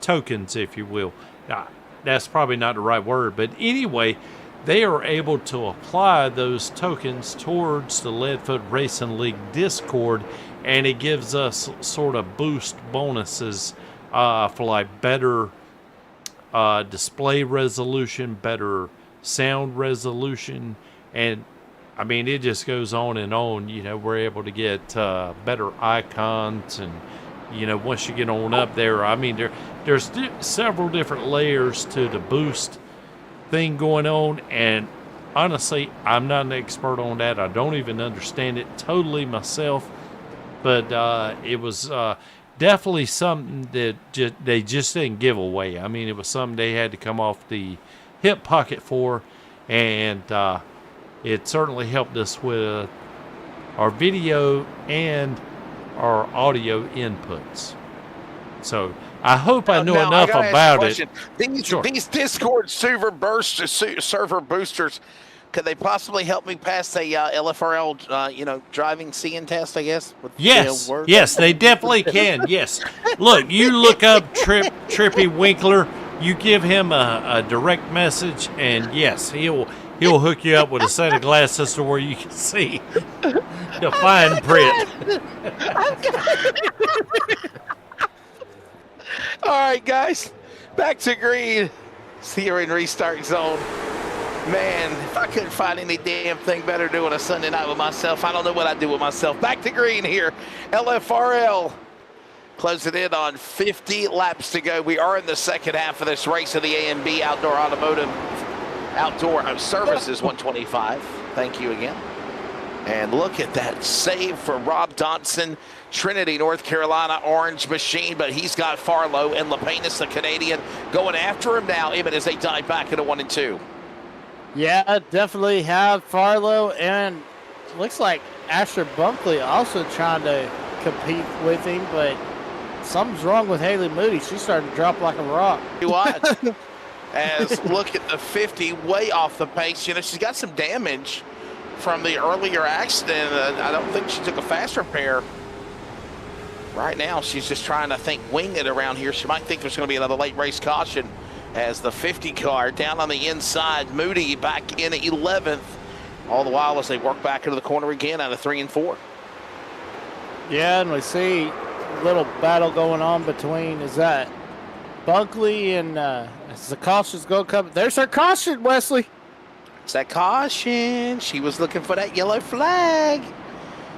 tokens, if you will. Now, that's probably not the right word, but anyway, they are able to apply those tokens towards the Leadfoot Racing League Discord, and it gives us sort of boost bonuses for like better display resolution, better sound resolution, and I mean, it just goes on and on. You know, we're able to get better icons, and you know, once you get on up there, I mean, there's several different layers to the boost thing going on, and honestly, I'm not an expert on that. I don't even understand it totally myself, but it was definitely something that they just didn't give away. I mean, it was something they had to come off the hip pocket for, and it certainly helped us with our video and our audio inputs. So I hope I know enough about it.
These Discord server boosters, could they possibly help me pass a LFRL, driving CN test? I guess.
Yes, they definitely can. Yes, look, you look up Trippy Winkler, you give him a direct message, and yes, he'll hook you up with a set of glasses to where you can see the fine print.
All right, guys, back to green. See you in restart zone. Man, if I couldn't find any damn thing better doing a Sunday night with myself, I don't know what I'd do with myself. Back to green here. LFRL closing in on 50 laps to go. We are in the second half of this race of the A&B Outdoor Services 125. Thank you again. And look at that save for Rob Dodson. Trinity, North Carolina, orange machine, but he's got Farlow and Lapenas, the Canadian, going after him now, even as they dive back into 1 and 2.
Yeah, definitely have Farlow, and looks like Asher Bunkley also trying to compete with him, but something's wrong with Haley Moody. She's starting to drop like a rock.
You watch. As look at the 50, way off the pace. You know, she's got some damage from the earlier accident. I don't think she took a fast repair. Right now, she's just trying to wing it around here. She might think there's going to be another late race caution as the 50 car down on the inside. Moody back in 11th. All the while as they work back into the corner again out of 3 and 4.
Yeah, and we see a little battle going on between, is that Bunkley and as the caution's going to come. There's her caution, Wesley.
It's that caution. She was looking for that yellow flag.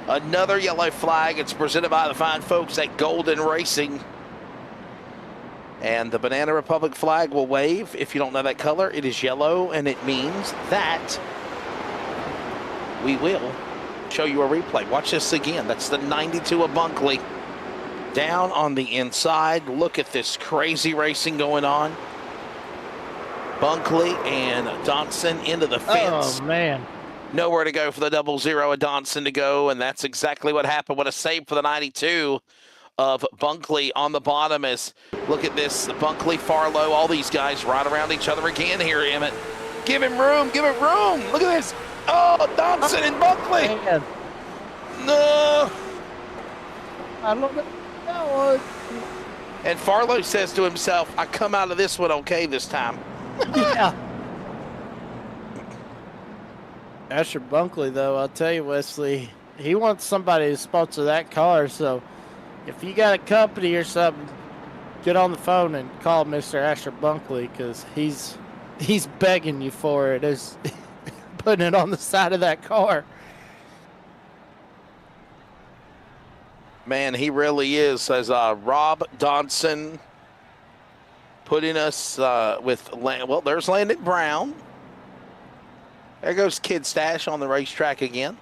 Another yellow flag. It's presented by the fine folks at Golden Racing. And the Banana Republic flag will wave. If you don't know that color, it is yellow, and it means that we will show you a replay. Watch this again. That's the 92 of Bunkley. Down on the inside. Look at this crazy racing going on. Bunkley and Dodson into the fence.
Oh, man.
Nowhere to go for the 00 of Dodson to go, and that's exactly what happened. What a save for the 92 of Bunkley on the bottom. As look at this, Bunkley, Farlow, all these guys right around each other again here, Emmett. Give him room, give him room. Look at this. Oh, Dodson and Bunkley.
Man.
No.
I love it. That one.
And Farlow says to himself, I come out of this one okay this time.
Yeah. Asher Bunkley, though, I'll tell you, Wesley, he wants somebody to sponsor that car. So if you got a company or something, get on the phone and call Mr. Asher Bunkley, because he's begging you for it. Is putting it on the side of that car.
Man, he really is. As Rob Dodson putting us with, well, there's Landon Brown. There goes Kid Stash on the racetrack again.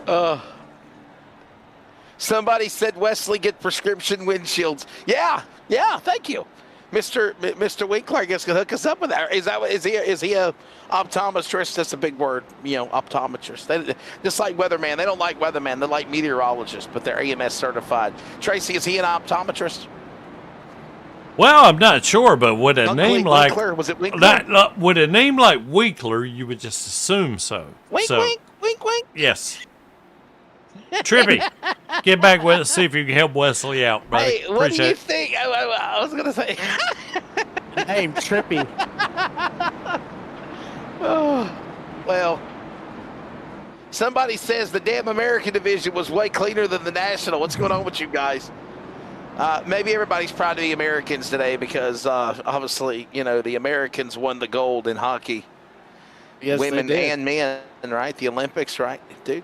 Oh,
Somebody said Wesley get prescription windshields. Yeah, thank you. Mr. Winkler, I guess, can hook us up with that. Is he a optometrist? That's a big word, optometrist. They, just like weatherman. They don't like weatherman. They like meteorologists, but they're AMS certified. Tracy, is he an optometrist?
Well, I'm not sure, but with a name like
Winkler? Was it Winkler?
with a name like Winkler, you would just assume so.
Wink,
so,
wink, wink, wink.
Yes. Trippy, get back with us. See if you can help Wesley out, buddy.
Hey, what do you
Appreciate it.
think? I was gonna say.
Name Trippy.
Oh, well, somebody says the damn American division was way cleaner than the national. What's going on with you guys? Maybe everybody's proud to be Americans today because obviously, you know, the Americans won the gold in hockey.
Yes,
Women
they did.
and men, right? The Olympics, right, dude?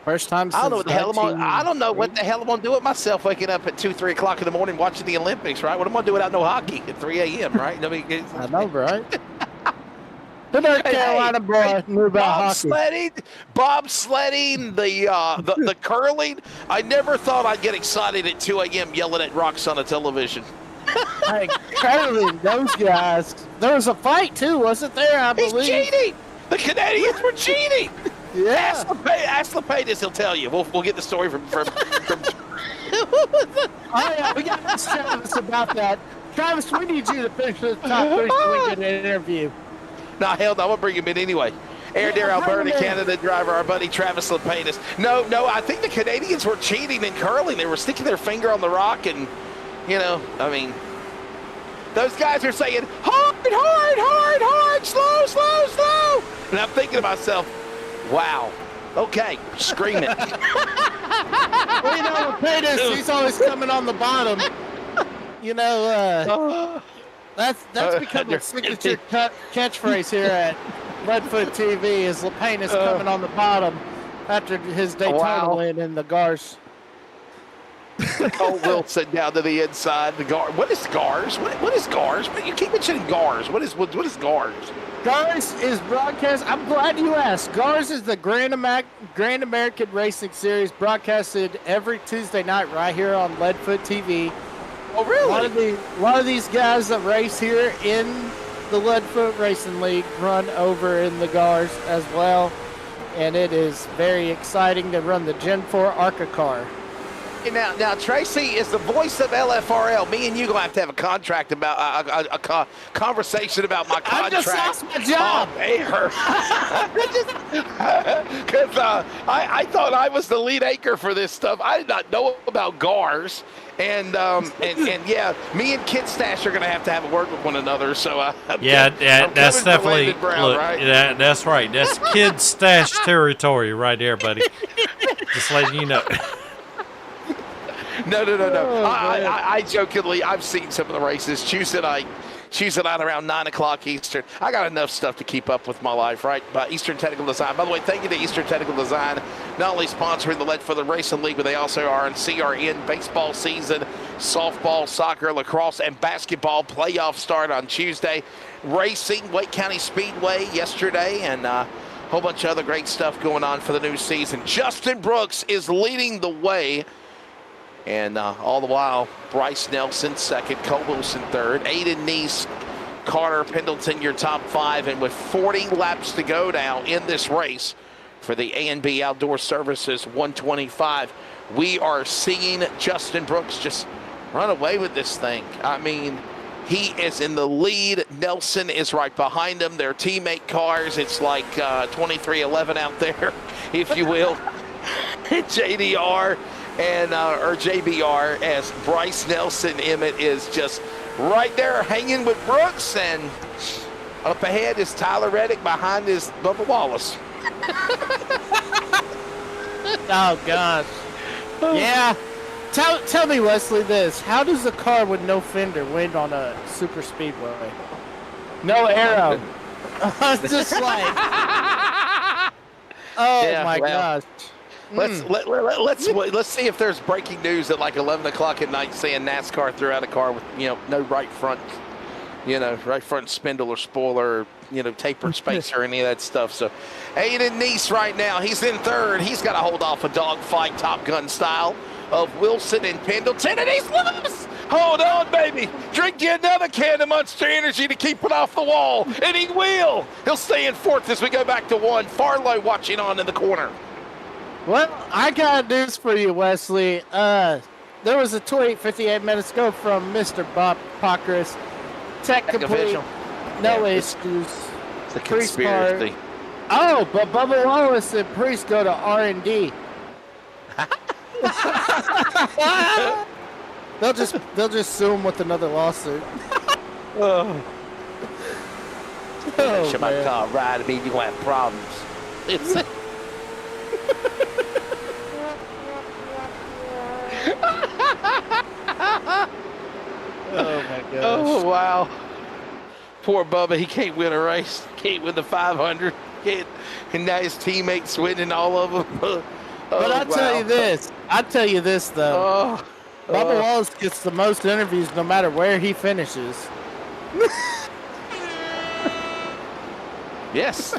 First time
I don't know
since
what the hell I'm on. I don't know what
1983.
the hell I'm gonna do with myself waking up at 2, 3 o'clock in the morning watching the Olympics, right? What am I gonna do without no hockey at 3 a.m., right? I mean,
I know, right? The North Carolina boy knew about hockey.
bobsledding, the curling. I never thought I'd get excited at 2 a.m. yelling at rocks on a television.
Hey, curling, those guys. There was a fight too, wasn't there? I
He's
believe.
cheating. The Canadians were cheating.
Yeah.
Ask Lepatis, he'll tell you. We'll get the story from
Oh yeah, we got to ask Travis about that. Travis, we need you to finish this top 3 so we get an interview.
No, hell no, I'm going to bring him in anyway. Air Dare
Yeah,
Alberta,
bring him in.
Canada driver, our buddy Travis Lepatis. No, I think the Canadians were cheating in curling. They were sticking their finger on the rock and, you know, I mean, those guys are saying, hard, hard, hard, hard, slow, slow, slow. And I'm thinking to myself, wow, okay, scream it.
Well, you know, Lepatis, he's always coming on the bottom. You know, that's become a signature catchprise here at Redfoot TV is Lepatis coming on the bottom after his Daytona
Wow.
win in the Gars.
Cole Wilson down to the inside. The Gar. What is Gars? What is Gars? You keep mentioning Gars. What is Gars?
Gars is broadcast. I'm glad you asked. Gars is the Grand American Racing Series broadcasted every Tuesday night right here on Leadfoot TV.
Oh, really?
A lot of these guys that race here in the Leadfoot Racing League run over in the Gars as well, and it is very exciting to run the Gen 4 ARCA car.
Now, Tracy is the voice of LFRL. Me and you gonna have to have a contract about a conversation about my
I
contract.
just lost my job.
Because I thought I was the lead anchor for this stuff. I did not know about Gars, and yeah, me and Kid Stash are gonna have to have a word with one another. So I'm
that's
coming for
definitely
Landon Brown,
look,
right?
that's right. That's Kid Stash territory right there, buddy. Just letting you know.
No.
Oh,
I jokingly, I've seen some of the races. Tuesday night around 9 o'clock Eastern. I got enough stuff to keep up with my life, right? By Eastern Technical Design. By the way, thank you to Eastern Technical Design, not only sponsoring the Lead for the Racing League, but they also are in CRN baseball season, softball, soccer, lacrosse, and basketball playoff start on Tuesday. Racing, Wake County Speedway yesterday, and a whole bunch of other great stuff going on for the new season. Justin Brooks is leading the way. And all the while, Bryce Nelson second, Cole Wilson third, Aiden Neese, Carter Pendleton your top 5. And with 40 laps to go now in this race for the A&B Outdoor Services 125, we are seeing Justin Brooks just run away with this thing. I mean, he is in the lead. Nelson is right behind him. Their teammate cars, it's like 23-11 out there, if you will. JDR. And or JBR, as Bryce Nelson Emmett is just right there hanging with Brooks, and up ahead is Tyler Reddick, behind is Bubba Wallace.
Oh gosh. Yeah. Tell me, Wesley, this: how does a car with no fender win on a super speedway? No arrow. It's just like, oh
Yeah,
my
well,
gosh.
Let's see if there's breaking news at like 11 o'clock at night saying NASCAR threw out a car with no right front spindle or spoiler, or, tapered spacer or any of that stuff. So Aiden Neese right now, he's in third. He's got to hold off a dogfight Top Gun style of Wilson and Pendleton, and he's loose. Hold on, baby. Drink you another can of Monster Energy to keep it off the wall, and he will. He'll stay in fourth as we go back to 1. Farlow watching on in the corner.
Well, I got news for you, Wesley. there was a tweet 58 minutes ago from Mr. Bob Pockris. Tech complete.
Official.
No
Yeah,
issues.
It's a
Priest part.
conspiracy.
Oh, but Bubba Wallace and Priest go to R&D. they'll just sue him with another lawsuit.
Oh,
Oh,
my
man.
car ride. I mean, you gonna have problems. It's
Oh my gosh.
oh wow. Poor Bubba. He can't win a race. Can't win the 500. Can't. And now his teammates winning all of them.
But I'll tell you this though.
Oh,
Bubba Wallace gets the most interviews no matter where he finishes.
yes.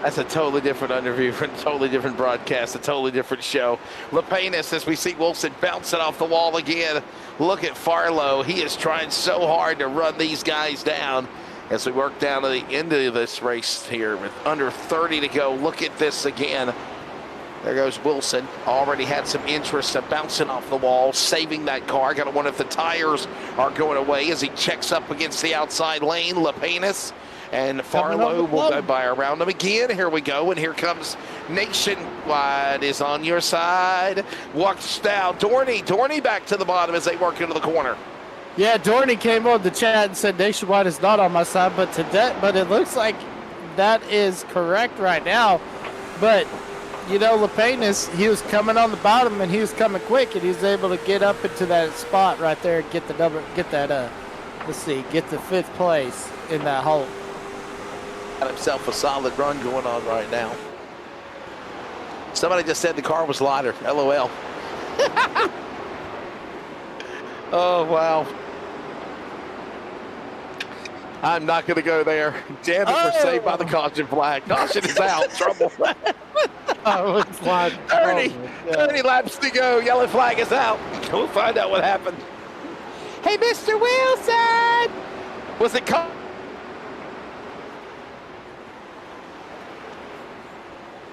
That's a totally different interview, a totally different broadcast, a totally different show. Lepanus, as we see Wilson bouncing off the wall again. Look at Farlow. He is trying so hard to run these guys down as we work down to the end of this race here with under 30 to go. Look at this again. There goes Wilson. Already had some interest of bouncing off the wall, saving that car. Got to wonder if the tires are going away as he checks up against the outside lane. Lepanus. And Farlow will go by around him again. Here we go. And here comes Nationwide is on your side. Watch now. Dorney back to the bottom as they work into the corner.
Yeah, Dorney came on the chat and said Nationwide is not on my side, but it looks like that is correct right now. But you know, Lepanus, he was coming on the bottom and he was coming quick, and he was able to get up into that spot right there and get the fifth place in that hole.
Got himself a solid run going on right now. Somebody just said the car was lighter. LOL. Oh, wow. I'm not going to go there. Damn it, we're saved by the caution flag. Caution is out. Trouble.
Oh, it's like
30 laps to go. Yellow flag is out. We'll find out what happened. Hey, Mr. Wilson! Was it caught?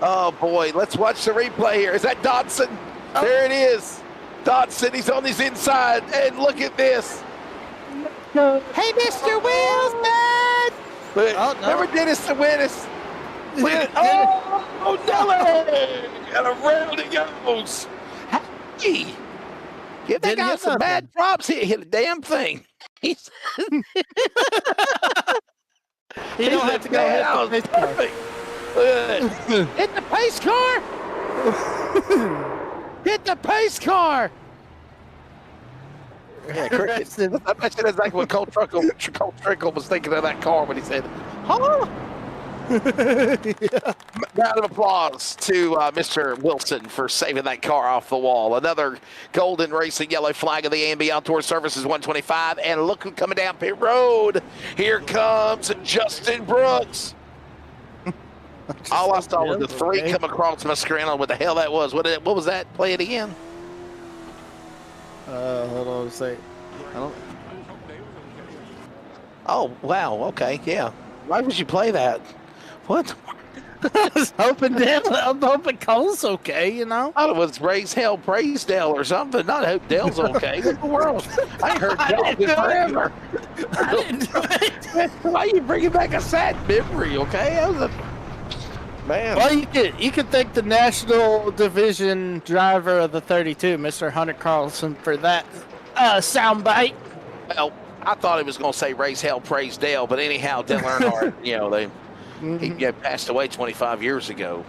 Oh, boy. Let's watch the replay here. Is that Dodson? Oh. There it is. Dodson, he's on his inside. And look at this. Hey, Mr. Wilson!
Oh, no.
Remember Dennis the Winnis? Oh, Nelly! And around it goes. Hey! Give that guy some bad props. He hit a damn thing. He's
he don't have to go hit the pace car.
Hit the pace car! Hit the pace car! Yeah, cricket. I bet you that's exactly what Cole Trickle was thinking of that car when he said, huh? Yeah. Round of applause to Mr. Wilson for saving that car off the wall. Another Golden Racing yellow flag of the A&B Outdoor Services 125. And look who's coming down pit road. Here comes Justin Brooks. All I saw was the three come across my screen on what the hell that was. What was that? Play it again.
Hold on a second.
Oh, wow. Okay, yeah. Why would you play that? What?
I was hoping I'm hoping Cole's okay, you know?
I thought it was Raise Hell, Praise Dale or something. Not hope Dale's okay. What in the world? I ain't heard Dale in forever.
I didn't do it.
Why are you bringing back a sad memory, okay? That was a... Man.
Well, you could thank the National Division driver of the 32, Mr. Hunter Carlson, for that soundbite.
Well, I thought he was going to say Raise Hell, Praise Dale, but anyhow, Dale Earnhardt, he passed away 25 years ago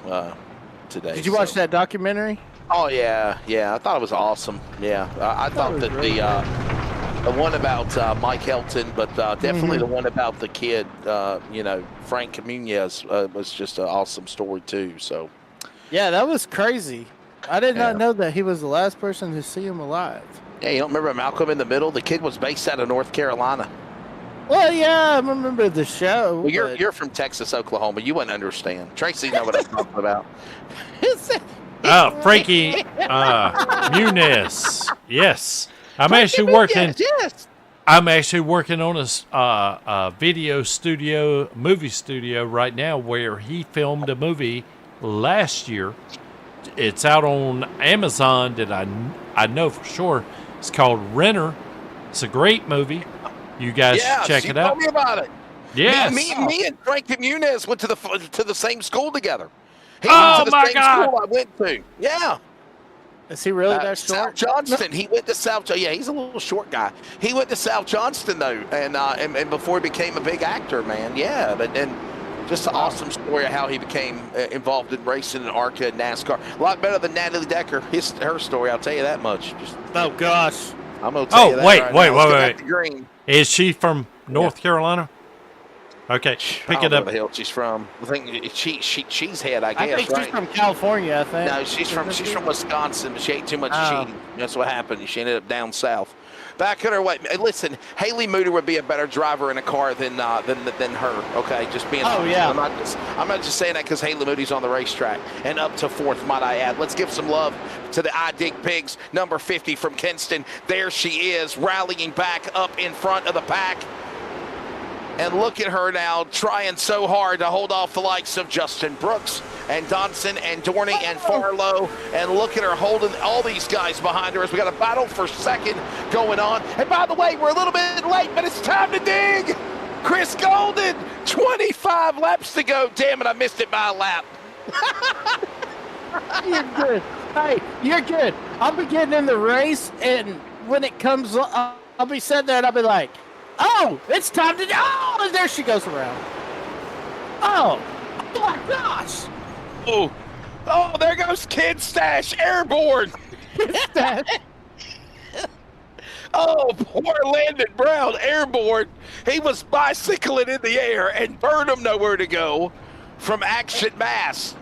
today.
Did you watch that documentary?
Oh, yeah. I thought it was awesome. Yeah, I thought that really the one about Mike Helton, but definitely the one about the kid, Frank Camunez was just an awesome story too. So,
yeah, that was crazy. I did not know that he was the last person to see him alive.
Yeah, you don't remember Malcolm in the Middle? The kid was based out of North Carolina.
Well, yeah, I remember the show.
Well, you're from Texas, Oklahoma. You wouldn't understand. Tracy know what I'm talking about.
Frankie Muniz. Yes. I'm actually working.
Yes.
I'm actually working on a movie studio right now where he filmed a movie last year It's out on Amazon that I know for sure. It's called Renner. It's a great movie. You guys should check it out.
Tell me about it.
Yes.
Me and Frank Muniz went to the same school together. He
Oh,
went to the
my
same
God.
school I went to. Yeah.
Is he really that
South
short?
Johnston. He went to South. Yeah, he's a little short guy. He went to South Johnston though, and before he became a big actor, man. Yeah, but and just an awesome story of how he became involved in racing and ARCA and NASCAR. A lot better than Natalie Decker. Her story, I'll tell you that much.
Oh gosh.
I'm gonna tell you that
wait,
right
wait,
now. Let's
wait,
go
wait.
back to Green.
Is she from North Carolina? Okay,
I
pick
don't
it
know
up.
where the hell she's from. I think she's head, I
I
guess,
think
right?
she's from California. I think.
No, she's from Wisconsin, but she ate too much
Oh.
cheating. That's what happened. She ended up down south. Back in her way. Listen, Haley Moody would be a better driver in a car than her. Okay, just being.
Oh,
honest.
yeah.
I'm not just saying that because Haley Moody's on the racetrack and up to fourth, might I add. Let's give some love to the I Dig Pigs, number 50 from Kinston. There she is, rallying back up in front of the pack. And look at her now, trying so hard to hold off the likes of Justin Brooks and Donson and Dorney and Farlow. And look at her holding all these guys behind her as we got a battle for second going on. And by the way, we're a little bit late, but it's time to dig. Chris Golden, 25 laps to go. Damn it, I missed it by a lap.
You're good. Hey, you're good. I'll be getting in the race, and when it comes, I'll be sitting there, and I'll be like, "Oh, it's time to!" Oh, and there she goes around. Oh my gosh!
Oh, there goes Kid Stash, airborne. Oh, poor Landon Brown, airborne. He was bicycling in the air and Burnham nowhere to go from Action Mass.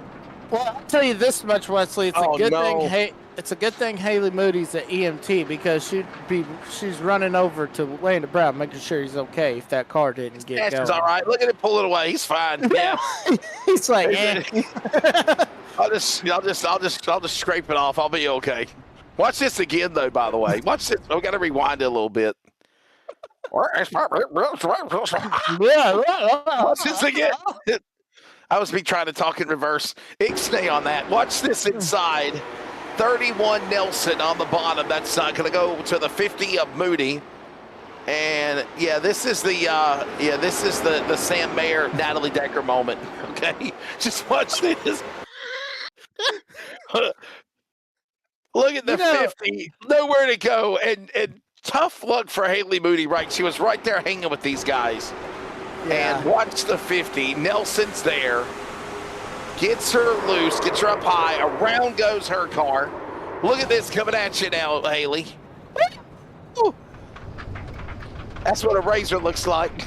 Well, I'll tell you this much, Wesley. It's
Oh,
a good
no.
thing. Hey, it's a good thing Haley Moody's at EMT because she's running over to Landon Brown, making sure he's okay if that car didn't get
Stash
going.
is all right. Look at him pull it away. He's fine. Yeah.
He's like, eh.
I'll just scrape it off. I'll be okay. Watch this again, though. By the way, watch this. We got to rewind it a little bit. Watch this again. I was trying to talk in reverse. Ixnay on that. Watch this inside. 31 Nelson on the bottom. That's going to go to the 50 of Moody. And yeah, this is the Sam Mayer, Natalie Decker moment. Okay, just watch this. Look at the 50, nowhere to go, and tough luck for Haley Moody. Right, she was right there hanging with these guys.
Yeah.
And watch the 50. Nelson's there, gets her loose, gets her up high. Around goes her car. Look at this coming at you now, Haley. Woo! That's what a razor looks like.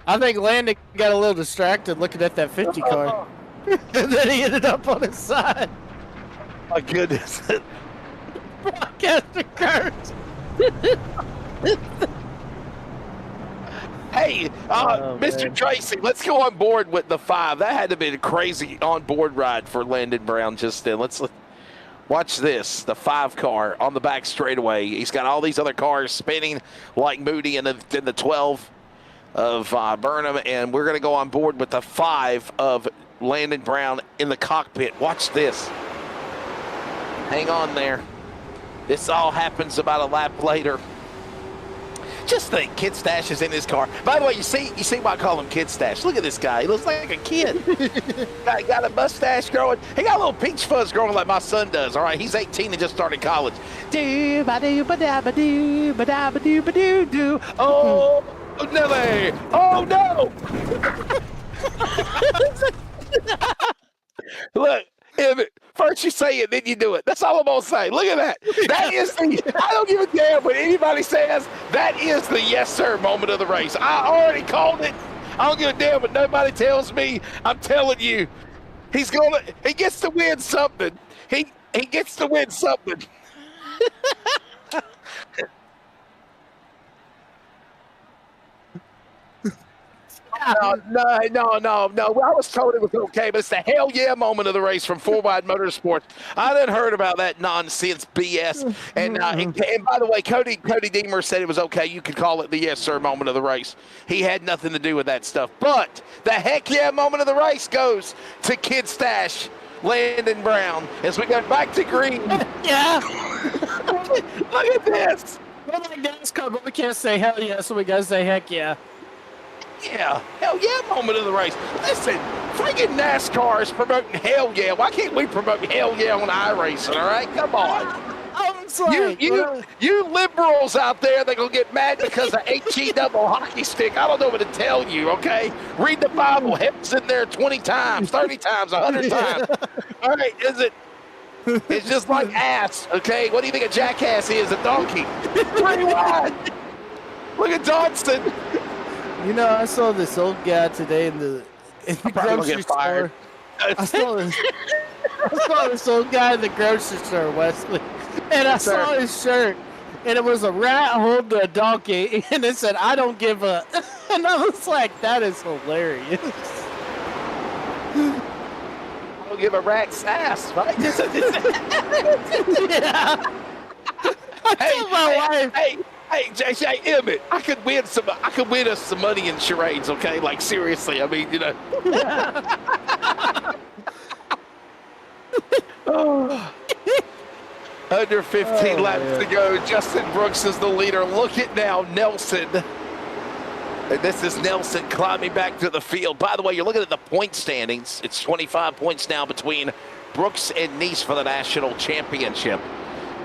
I think Landon got a little distracted looking at that 50 car. And then he ended up on his side.
My goodness.
Broadcaster curse.
Hey, Mr.
man.
Tracy, let's go on board with the 5. That had to be a crazy on-board ride for Landon Brown just then. Let's watch this, the 5 car on the back straightaway. He's got all these other cars spinning like Moody in the 12 of Burnham, and we're going to go on board with the 5 of Landon Brown in the cockpit. Watch this. Hang on there. This all happens about a lap later. Just think, Kid Stash is in his car. By the way, you see why I call him Kid Stash. Look at this guy. He looks like a kid. got a mustache growing. He got a little peach fuzz growing like my son does. All right, he's 18 and just started college. Do-ba-do-ba-da-ba-do, oh, Nelly. Oh, no. Look. First you say it, then you do it. That's all I'm going to say. Look at that. That is I don't give a damn what anybody says. That is the yes, sir moment of the race. I already called it. I don't give a damn what nobody tells me. I'm telling you, he gets to win something. He gets to win something. No. I was told it was okay, but it's the hell yeah moment of the race from 4 Wide Motorsports. I didn't heard about that nonsense BS. And by the way, Cody Deemer said it was okay. You could call it the yes sir moment of the race. He had nothing to do with that stuff. But the heck yeah moment of the race goes to Kid Stash, Landon Brown as we go back to green.
Yeah.
Look at this.
We're like NASCAR, but we can't say hell yeah, so we gotta say heck yeah.
Yeah, hell yeah moment of the race. Listen, freaking NASCAR is promoting hell yeah. Why can't we promote hell yeah on iRacing, all right? Come on. You liberals out there that gonna get mad because of HE double hockey stick. I don't know what to tell you, okay? Read the Bible. Heaven's in there 20 times, 30 times, 100 times. All right, it's just like ass, okay? What do you think a jackass is? A donkey. Pretty wide. Look at Johnson.
You know, I saw this old guy today in the grocery store. I saw this old guy in the grocery store, Wesley, and I saw his shirt, and it was a rat holding a donkey, and it said, "I don't give a," and I was like, "That is hilarious."
I don't give a rat's ass, right?
Yeah. I told my wife.
Hey, JJ Emmett, I could win us some money in charades, okay? Like seriously, I mean, you know. Under 15 laps to go. Justin Brooks is the leader. Look at now, Nelson. And this is Nelson climbing back to the field. By the way, you're looking at the point standings. It's 25 points now between Brooks and Nice for the national championship.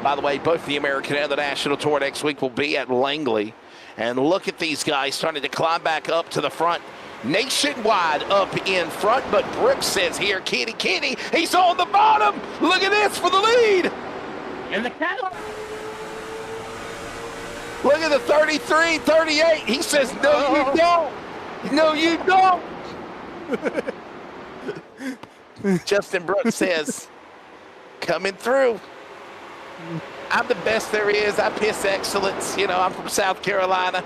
By the way, both the American and the National Tour next week will be at Langley. And look at these guys starting to climb back up to the front. Nationwide up in front, but Brooks says here, Kitty, he's on the bottom. Look at this for the lead.
And the cattle.
Look at the 33, 38. He says, no, you don't. No, you don't. Justin Brooks says, coming through. I'm the best there is. I piss excellence. You know, I'm from South Carolina.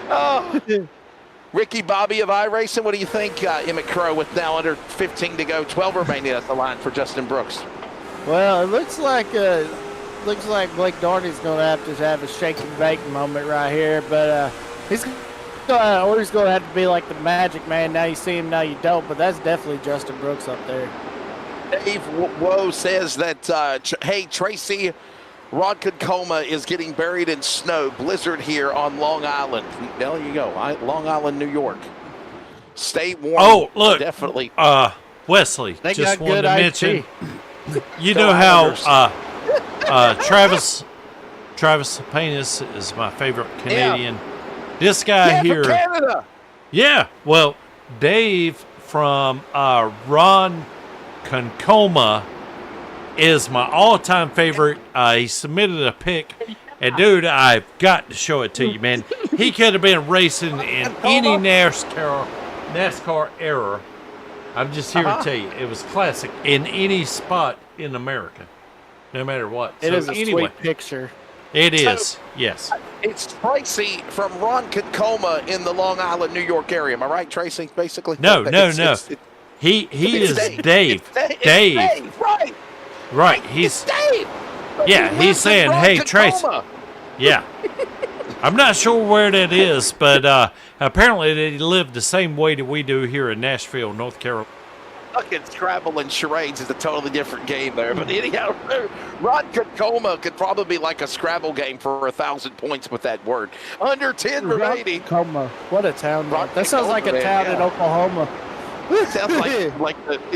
Oh. Ricky Bobby of iRacing, what do you think, Emmett Crow, with now under 15 to go, 12 remaining at the line for Justin Brooks?
Well, it looks like Blake Darney's going to have a shake and bake moment right here, but he's always going to have to be like the Magic Man. Now you see him, now you don't, but that's definitely Justin Brooks up there.
Dave Woe says that, hey, Tracy, Ronkonkoma is getting buried in snow. Blizzard here on Long Island. There you go. Long Island, New York. Stay warm.
Oh, look.
Definitely.
Wesley,
They
just
got
wanted
good
to
IT.
mention, you know how Travis Lapinus is my favorite Canadian. Yeah. This guy here.
From Canada.
Yeah. Well, Dave from Ron Concoma is my all-time favorite. He submitted a pic, and dude, I've got to show it to you, man. He could have been racing in any NASCAR era. I'm just here to tell you, it was classic in any spot in America, no matter what.
It is a
anyway,
sweet picture.
It is, yes.
It's Tracy from Ronkonkoma in the Long Island, New York area. Am I right, Tracy, basically?
No. He is Dave.
Dave, right.
Right, he's
Dave.
Yeah, he's saying, hey, Tracy. Yeah. I'm not sure where that is, but apparently they live the same way that we do here in Nashville, North Carolina.
Fucking Scrabble and charades is a totally different game there. But anyhow, Ronkonkoma could probably be like a Scrabble game for 1,000 points with that word. Under 10 remaining.
Ronkonkoma. What a town. That sounds like a town in Oklahoma.
It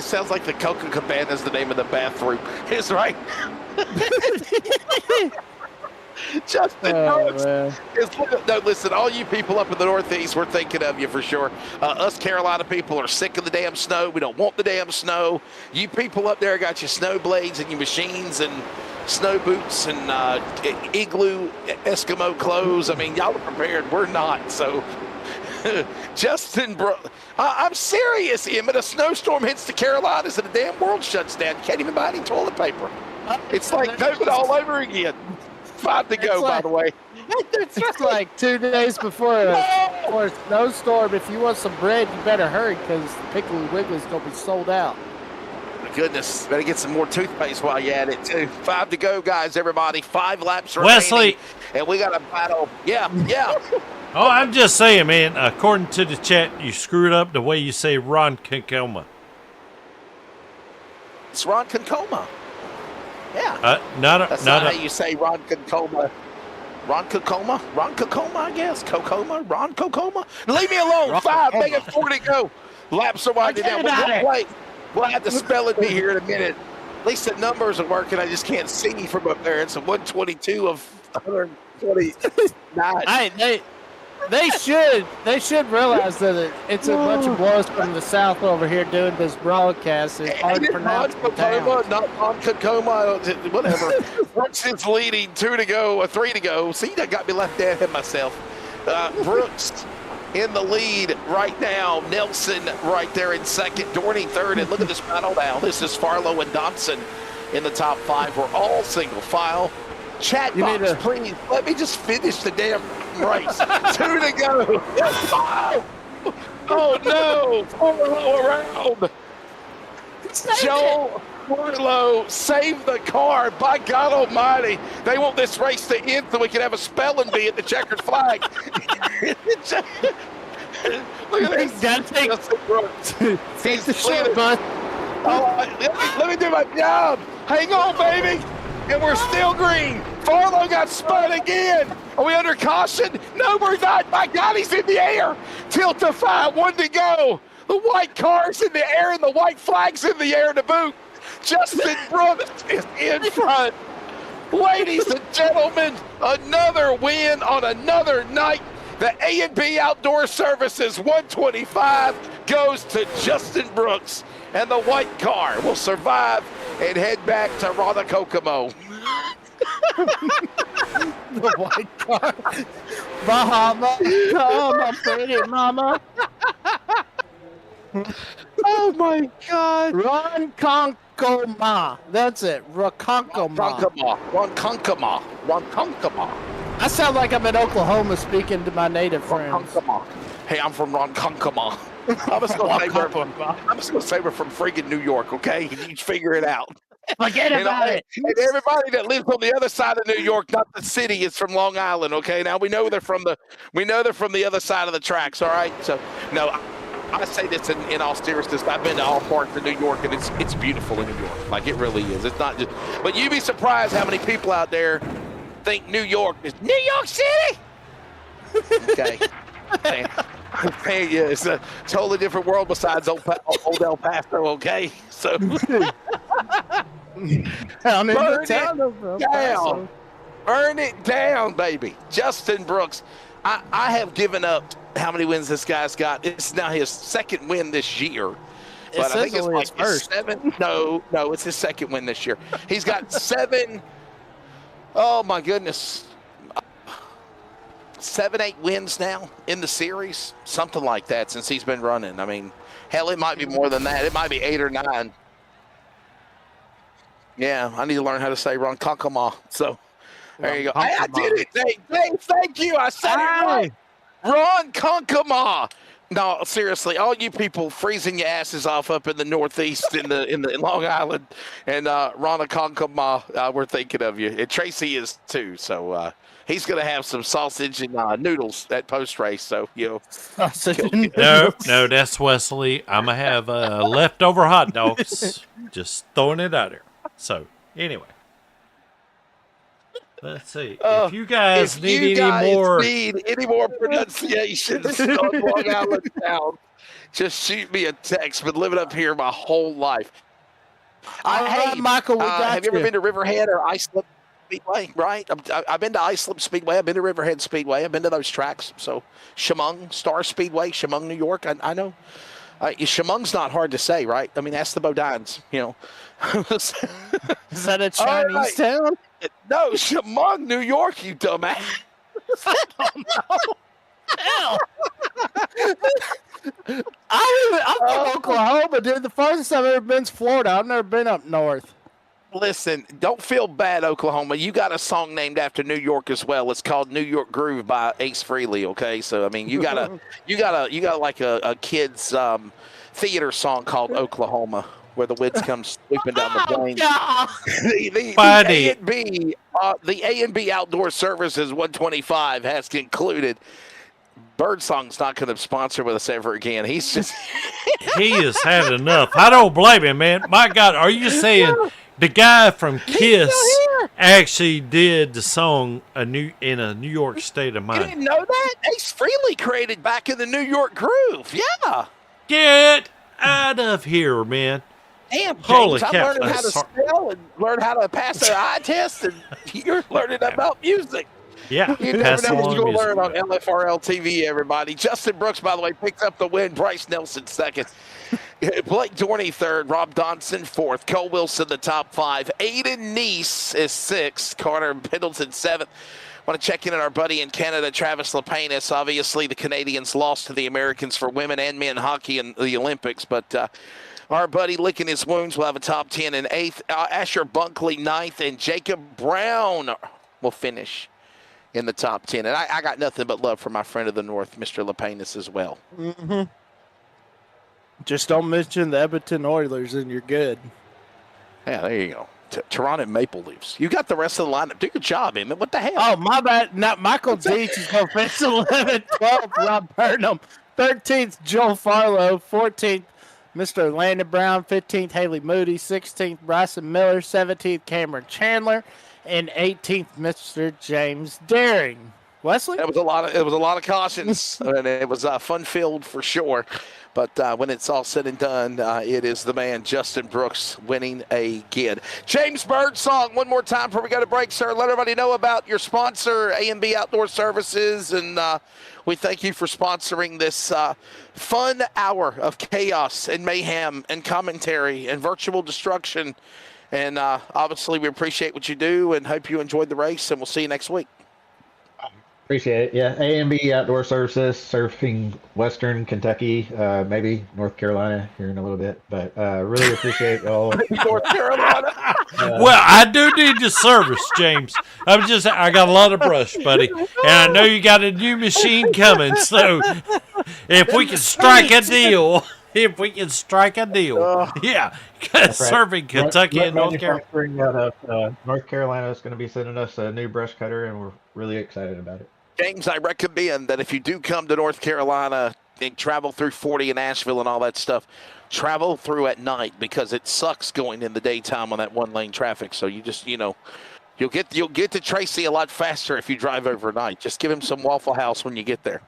sounds like the Coca Cabana is the name of the bathroom. It's right. Justin Brooks is no. Listen, all you people up in the Northeast, we're thinking of you for sure. Us Carolina people are sick of the damn snow. We don't want the damn snow. You people up there got your snow blades and your machines and snow boots and igloo Eskimo clothes. I mean, y'all are prepared. We're not. So. Justin Brooks. I'm serious, Emmett. A snowstorm hits the Carolinas and the damn world shuts down. You can't even buy any toilet paper. It's like COVID all over again. 5 to go, by the way.
It's like 2 days before a snowstorm. If you want some bread, you better hurry because the Piggly Wiggly's going to be sold out.
My goodness. Better get some more toothpaste while you're at it, too. 5 to go, guys, everybody. 5 laps remaining.
Wesley.
And we got a battle. Yeah.
Oh, I'm just saying, man, according to the chat, you screwed up the way you say Ron Concoma.
It's Ron Concoma. Yeah. That's not how you say Ron Concoma. Ron Concoma? Ron Concoma, I guess. Concoma? Ron Concoma? Leave me alone. 5, make it 4 to go. Laps are winding down. We'll have the spelling bee here in a minute. At least the numbers are working. I just can't see from up there. It's a 122 of 129.
Hey, they should realize that it's a bunch of boys from the south over here doing this broadcast. It's hard to pronounce the towns.
Not Ron Concoma, whatever. Brooks is leading, 2 to go, 3 to go. See, that got me left ahead of myself. Brooks in the lead right now. Nelson right there in second. Dorney third. And look at this battle now. This is Farlow and Dobson in the top 5. We're all single file. Chat box, please. Let me just finish the damn race. 2 to go. Oh, no. Farlow around. Joe Farlow saved the car. By God almighty. They want this race to end so we can have a spelling bee at the checkered flag. Look at this.
Take the short, bud.
Let me do my job. Hang on, baby. And we're still green. Farlow got spun again. Are we under caution? No, we're not. My God, he's in the air. Tilt to 5, 1 to go. The white car's in the air and the white flag's in the air to boot. Justin Brooks is in front. Ladies and gentlemen, another win on another night. The A&B Outdoor Services 125 goes to Justin Brooks, and the white car will survive and head back to Kokomo.
The white car. Bahama, come on, pretty mama.
Oh my God.
Ron Concoma. That's it. Ronkonkoma.
Ronkonkoma.
I sound like I'm in Oklahoma speaking to my native friends.
Ronkonkoma. Hey, I'm from Ronkonkoma. I'm just going to say we're from friggin' New York, okay? You figure it out.
Forget about it.
And everybody that lives on the other side of New York, not the city, is from Long Island, okay? Now we know they're from the other side of the tracks, all right? So no, I say this in all seriousness. I've been to all parts of New York, and it's beautiful in New York. Like, it really is. It's not just, but you'd be surprised how many people out there think New York is New York City. Okay. I'm saying you, it's a totally different world besides old El Paso, okay? So
Burn
it down, baby. Justin Brooks. I have given up how many wins this guy's got. It's now his second win this year. But I think it's like his 7. No, it's his second win this year. He's got 7. Oh my goodness. 7, 8 wins now in the series, something like that, since he's been running. I mean, hell, it might be more than that. It might be 8 or 9. Yeah, I need to learn how to say Ron Concoma. So there you go. Hey, I did it. Thank you. I said it right. Ron Concoma. No, seriously, all you people freezing your asses off up in the Northeast in Long Island, and Ron Concoma, we're thinking of you. And Tracy is too. So he's going to have some sausage and noodles at post race. So
No, that's Wesley. I'm gonna have leftover hot dogs. Just throwing it out there. So anyway, let's see. If you guys need
any more pronunciations on Long Island Town, just shoot me a text. Been living up here my whole life.
Hey, Michael,
have you ever been to Riverhead or Islip Speedway? Right, I've been to Islip Speedway. I've been to Riverhead Speedway. I've been to those tracks. So Chemung Star Speedway, Chemung, New York. I know. Chemung's not hard to say, right? I mean, ask the Bodines, you know.
Is that a Chinese town?
No, Chemung, New York, you dumbass.
Hell. I'm from Oklahoma, dude. The farthest I've ever been is Florida. I've never been up north.
Listen, don't feel bad, Oklahoma. You got a song named after New York as well. It's called New York Groove by Ace Frehley, okay? So I mean, you got like a kids theater song called Oklahoma, where the winds come sweeping down the plains. The A&B Outdoor Services 125 has concluded. Birdsong's not going to sponsor with us ever again. He's just
He has had enough. I don't blame him, man. My God, are you saying the guy from Kiss actually did the song in a New York State of
you
mind?
didn't know that? Ace Frehley created Back in the New York Groove. Yeah.
Get out of here, man.
Damn, James,
Holy
I'm
cow.
learning how to spell and learn how to pass an eye test, and you're learning about music.
Yeah,
You never
pass
know what
along
you're going to
music.
learn on LFRL TV, everybody. Justin Brooks, by the way, picks up the win. Bryce Nelson second. Blake Dorney third. Rob Donson fourth. Cole Wilson the top five. Aiden Neese is sixth. Carter Pendleton seventh. Want to check in on our buddy in Canada, Travis Lapainis. Obviously, the Canadians lost to the Americans for women and men hockey in the Olympics, but our buddy licking his wounds will have a top 10 in eighth. Asher Bunkley ninth, and Jacob Brown will finish in the top 10. And I got nothing but love for my friend of the North, Mr. Lapainis, as well.
Mm-hmm. Just don't mention the Edmonton Oilers and you're good.
Yeah, there you go. Toronto Maple Leafs. You got the rest of the lineup. Do your job, Emmett. What the hell?
Oh, my bad. Not Michael Deitch is going to finish 11th, 12th, Rob Burnham, 13th, Joel Farlow, 14th, Mr. Landon Brown, 15th, Haley Moody, 16th, Bryson Miller, 17th, Cameron Chandler, and 18th, Mr. James Daring. Wesley?
It was a lot of cautions, and it was fun-filled for sure. But when it's all said and done, it is the man, Justin Brooks, winning again. James Birdsong, one more time before we go to break, sir. Let everybody know about your sponsor, A&B Outdoor Services, and we thank you for sponsoring this fun hour of chaos and mayhem and commentary and virtual destruction. And obviously, we appreciate what you do and hope you enjoyed the race, and we'll see you next week.
Appreciate it. Yeah, A&B Outdoor Services, surfing Western Kentucky, maybe North Carolina here in a little bit, but really appreciate y'all.
North Carolina.
Well, I do need the service, James. I got a lot of brush, buddy, and I know you got a new machine coming. So, if we can strike a deal, yeah, serving Kentucky and North Carolina.
Out of North Carolina is going to be sending us a new brush cutter, and we're really excited about it.
James, I recommend that if you do come to North Carolina and travel through 40 in Asheville and all that stuff, travel through at night because it sucks going in the daytime on that one-lane traffic. So you just, you'll get to Tracy a lot faster if you drive overnight. Just give him some Waffle House when you get there.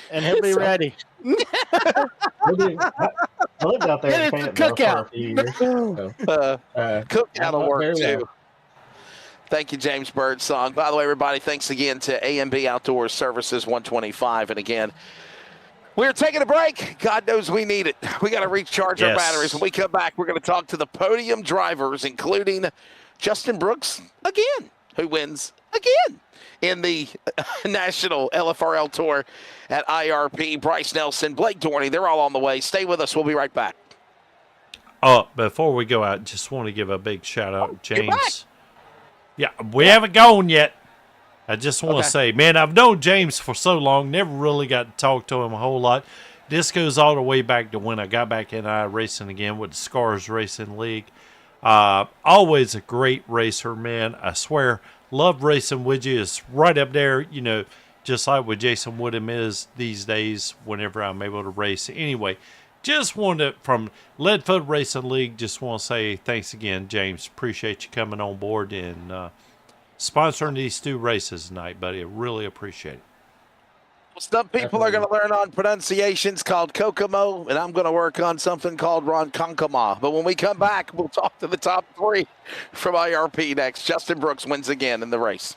And he'll be ready.
I lived out there in Fayetteville for a few years. So,
Cookout will work too.
Well.
Thank you, James Birdsong. By the way, everybody, thanks again to A&B Outdoor Services 125. And again, we're taking a break. God knows we need it. We got to recharge our batteries. When we come back, we're going to talk to the podium drivers, including Justin Brooks again, who wins again in the National LFRL Tour at IRP. Bryce Nelson, Blake Dorney, they're all on the way. Stay with us. We'll be right back.
Before we go out, just want to give a big shout out, James. Yeah, we haven't gone yet. I just want to say, man, I've known James for so long, never really got to talk to him a whole lot. This goes all the way back to when I got back in iRacing again with the Scars Racing League. Always a great racer, man. I swear, love racing with you. It's right up there, just like what Jason Woodham is these days whenever I'm able to race. Anyway, just wanted to, from Leadfoot Racing League, just want to say thanks again, James. Appreciate you coming on board and sponsoring these two races tonight, buddy. I really appreciate it.
Well, some people are going to learn on pronunciations called Kokomo, and I'm going to work on something called Ronkonkoma. But when we come back, we'll talk to the top three from IRP next. Justin Brooks wins again in the race.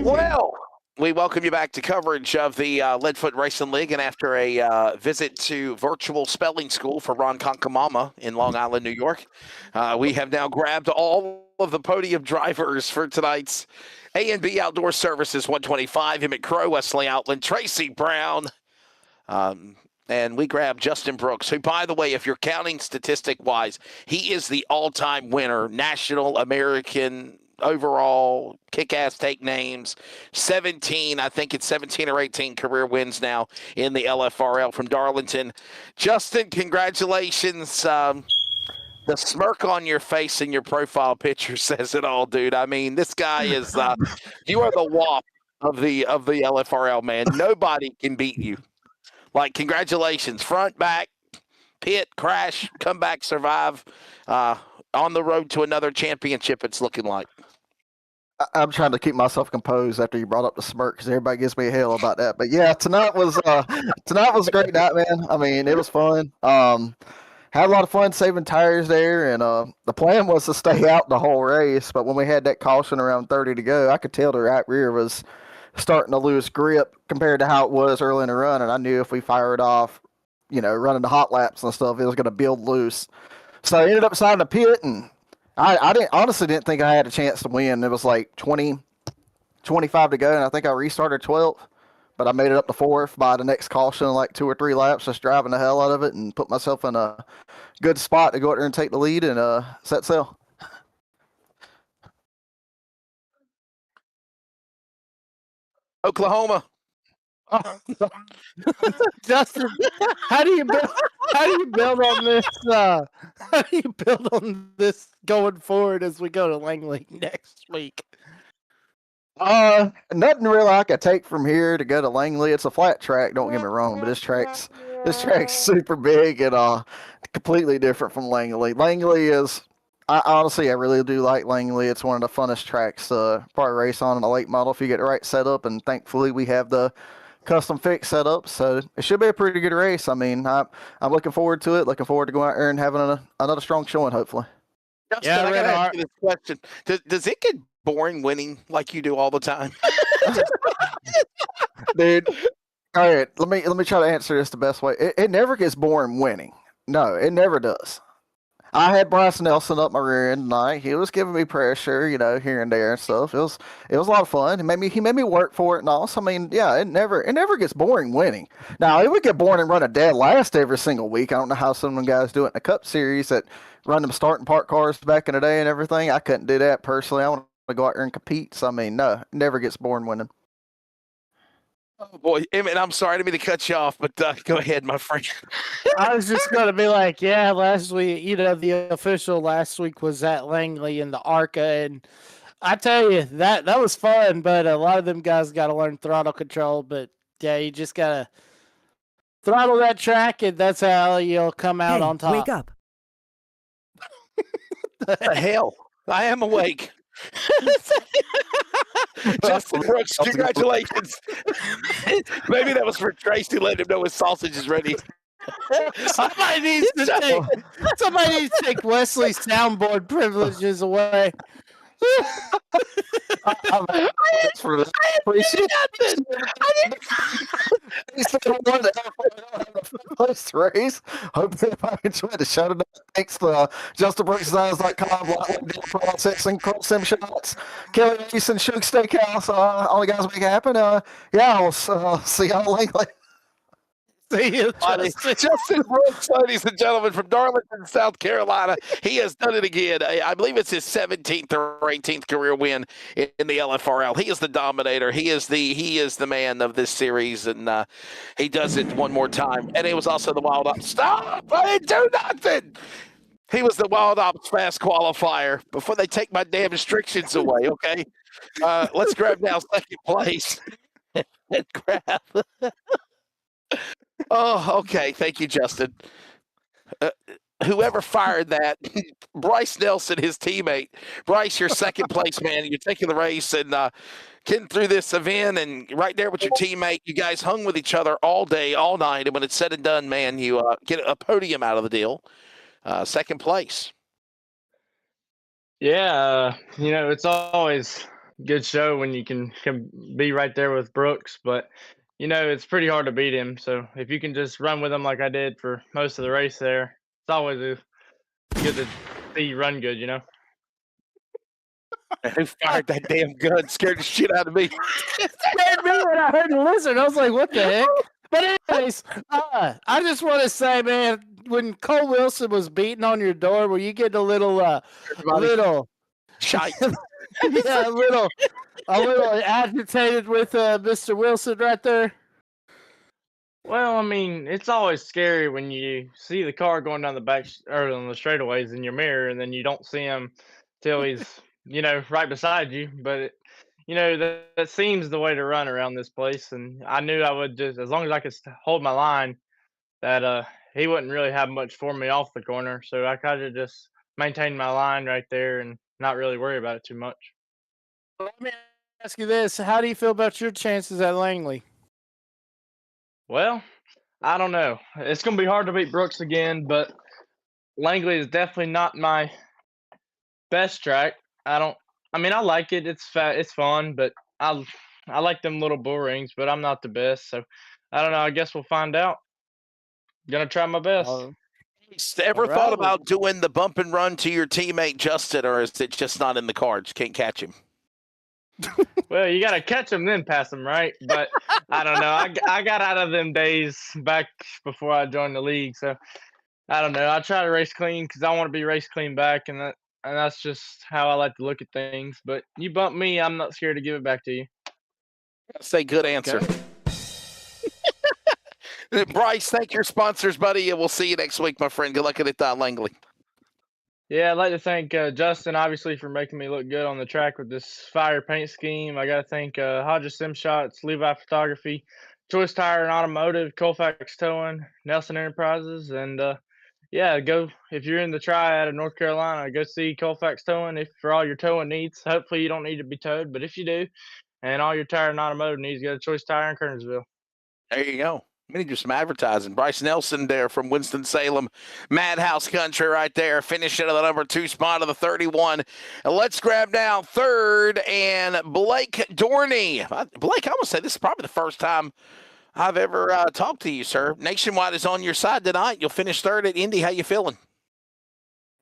Well, we welcome you back to coverage of the Leadfoot Racing League, and after a visit to virtual spelling school for Ron Conkamama in Long Island, New York, we have now grabbed all of the podium drivers for tonight's A&B Outdoor Services 125, Emmett Crow, Wesley Outland, Tracy Brown, and we grabbed Justin Brooks, who, by the way, if you're counting statistic-wise, he is the all-time winner, national, American, overall, kick-ass take names, 17, I think it's 17 or 18 career wins now in the LFRL from Darlington. Justin, congratulations. The smirk on your face in your profile picture says it all, dude. I mean, this guy is, you are the WAP of the LFRL, man. Nobody can beat you. Like, congratulations. Front, back, pit, crash, come back, survive. On the road to another championship, it's looking like.
I'm trying to keep myself composed after you brought up the smirk because everybody gives me hell about that. But yeah, tonight was a great night, man. I mean, it was fun. Had a lot of fun saving tires there, and the plan was to stay out the whole race. But when we had that caution around 30 to go, I could tell the right rear was starting to lose grip compared to how it was early in the run, and I knew if we fired off, running the hot laps and stuff, it was going to build loose. So I ended up signing a pit, and I honestly didn't think I had a chance to win. It was like 20, 25 to go, and I think I restarted 12th, but I made it up to 4th by the next caution, like 2 or 3 laps, just driving the hell out of it and put myself in a good spot to go out there and take the lead and set sail.
Oklahoma.
Justin, how do you build on this? How do you build on this going forward as we go to Langley next week?
Nothing really I could take from here to go to Langley. It's a flat track, don't get me wrong, but this track's super big and completely different from Langley. Langley is, I really do like Langley. It's one of the funnest tracks to probably race on in a late model if you get the right setup, and thankfully we have the custom fix setup, so it should be a pretty good race. I mean, I'm looking forward to it. Looking forward to going out there and having another strong showing, hopefully.
Justin, I gotta ask you this question: Does it get boring winning like you do all the time?
Dude, all right. Let me try to answer this the best way. It never gets boring winning. No, it never does. I had Bryce Nelson up my rear end tonight. He was giving me pressure, here and there and stuff. It was a lot of fun. He made me work for it and all. So I mean, yeah, it never gets boring winning. Now it would get boring and run a dead last every single week. I don't know how some of them guys do it in the Cup Series that run them starting park cars back in the day and everything. I couldn't do that personally. I want to go out there and compete. So I mean, no, it never gets boring winning.
Oh boy, Emmett, I'm sorry to cut you off, but go ahead, my friend.
I was just going to be like, yeah, last week, the official last week was at Langley in the ARCA, and I tell you, that was fun, but a lot of them guys got to learn throttle control, but yeah, you just got to throttle that track, and that's how you'll come out on top.
Wake up.
What the hell? I am awake. Justin Brooks, congratulations. Maybe that was for Tracy, letting him know his sausage is ready.
Somebody needs to take Wesley's soundboard privileges away.
Race. Hope everybody enjoyed the show today. Thanks to JustinBrooksDesigns.com, processing, Colt Sim Shots, Kelly Mason, Shook Steakhouse, all the guys make it happen. We'll see y'all later.
See you,
Justin Brooks, ladies and gentlemen, from Darlington, South Carolina. He has done it again. I believe it's his 17th or 18th career win in the LFRL. He is the dominator. He is the man of this series, and he does it one more time. And he was also the Wild Ops. Stop! I didn't do nothing. He was the Wild Ops fast qualifier before they take my damn restrictions away. Okay, let's grab now second place. And grab. Oh, okay. Thank you, Justin. Whoever fired that, Bryce Nelson, his teammate. Bryce, you're second place, man. You're taking the race and getting through this event and right there with your teammate. You guys hung with each other all day, all night. And when it's said and done, man, you get a podium out of the deal. Second place.
Yeah, it's always
good show when you can be right there with Brooks, but it's pretty hard to beat him. So if you can just run with him like I did for most of the race there, it's always good to see you run good.
Who fired that damn gun? Scared the shit out of me.
Scared me when I heard the lizard. I was like, what the heck? But anyways, I just want to say, man, when Cole Wilson was beating on your door, were you getting a little
Shite.
yeah, a little agitated with Mr. Wilson right there?
Well, I mean, it's always scary when you see the car going down the back or on the straightaways in your mirror, and then you don't see him till he's right beside you. But that seems the way to run around this place, and I knew I would just, as long as I could hold my line, that he wouldn't really have much for me off the corner. So I kind of just maintained my line right there and not really worry about it too much.
Let me ask you this: how do you feel about your chances at Langley?
Well, I don't know. It's going to be hard to beat Brooks again, but Langley is definitely not my best track. I mean, I like it. It's fun, but I like them little bull rings, but I'm not the best. So I don't know. I guess we'll find out. Gonna try my best.
Ever
All
thought
right.
about doing the bump and run to your teammate Justin, or is it just not in the cards? Can't catch him.
Well, you gotta catch them, then pass them, right? But I don't know. I got out of them days back before I joined the league, so I don't know. I try to race clean because I want to be race clean back, and that's just how I like to look at things. But you bump me, I'm not scared to give it back to you.
Say good answer. Bryce, thank your sponsors, buddy, and we'll see you next week, my friend. Good luck at it, Langley.
Yeah, I'd like to thank Justin, obviously, for making me look good on the track with this fire paint scheme. I got to thank Hodges Sim Shots, Levi Photography, Choice Tire and Automotive, Colfax Towing, Nelson Enterprises, and yeah, go if you're in the Triad of North Carolina, go see Colfax Towing for all your towing needs. Hopefully, you don't need to be towed, but if you do, and all your tire and automotive needs, go to Choice Tire in Kernersville.
There you go. I'm going to do some advertising. Bryce Nelson there from Winston-Salem, Madhouse Country right there, finishing at the number 2 spot of the 31. And let's grab down third and Blake Dorney. Blake, I would say this is probably the first time I've ever talked to you, sir. Nationwide is on your side tonight. You'll finish third at Indy. How you feeling?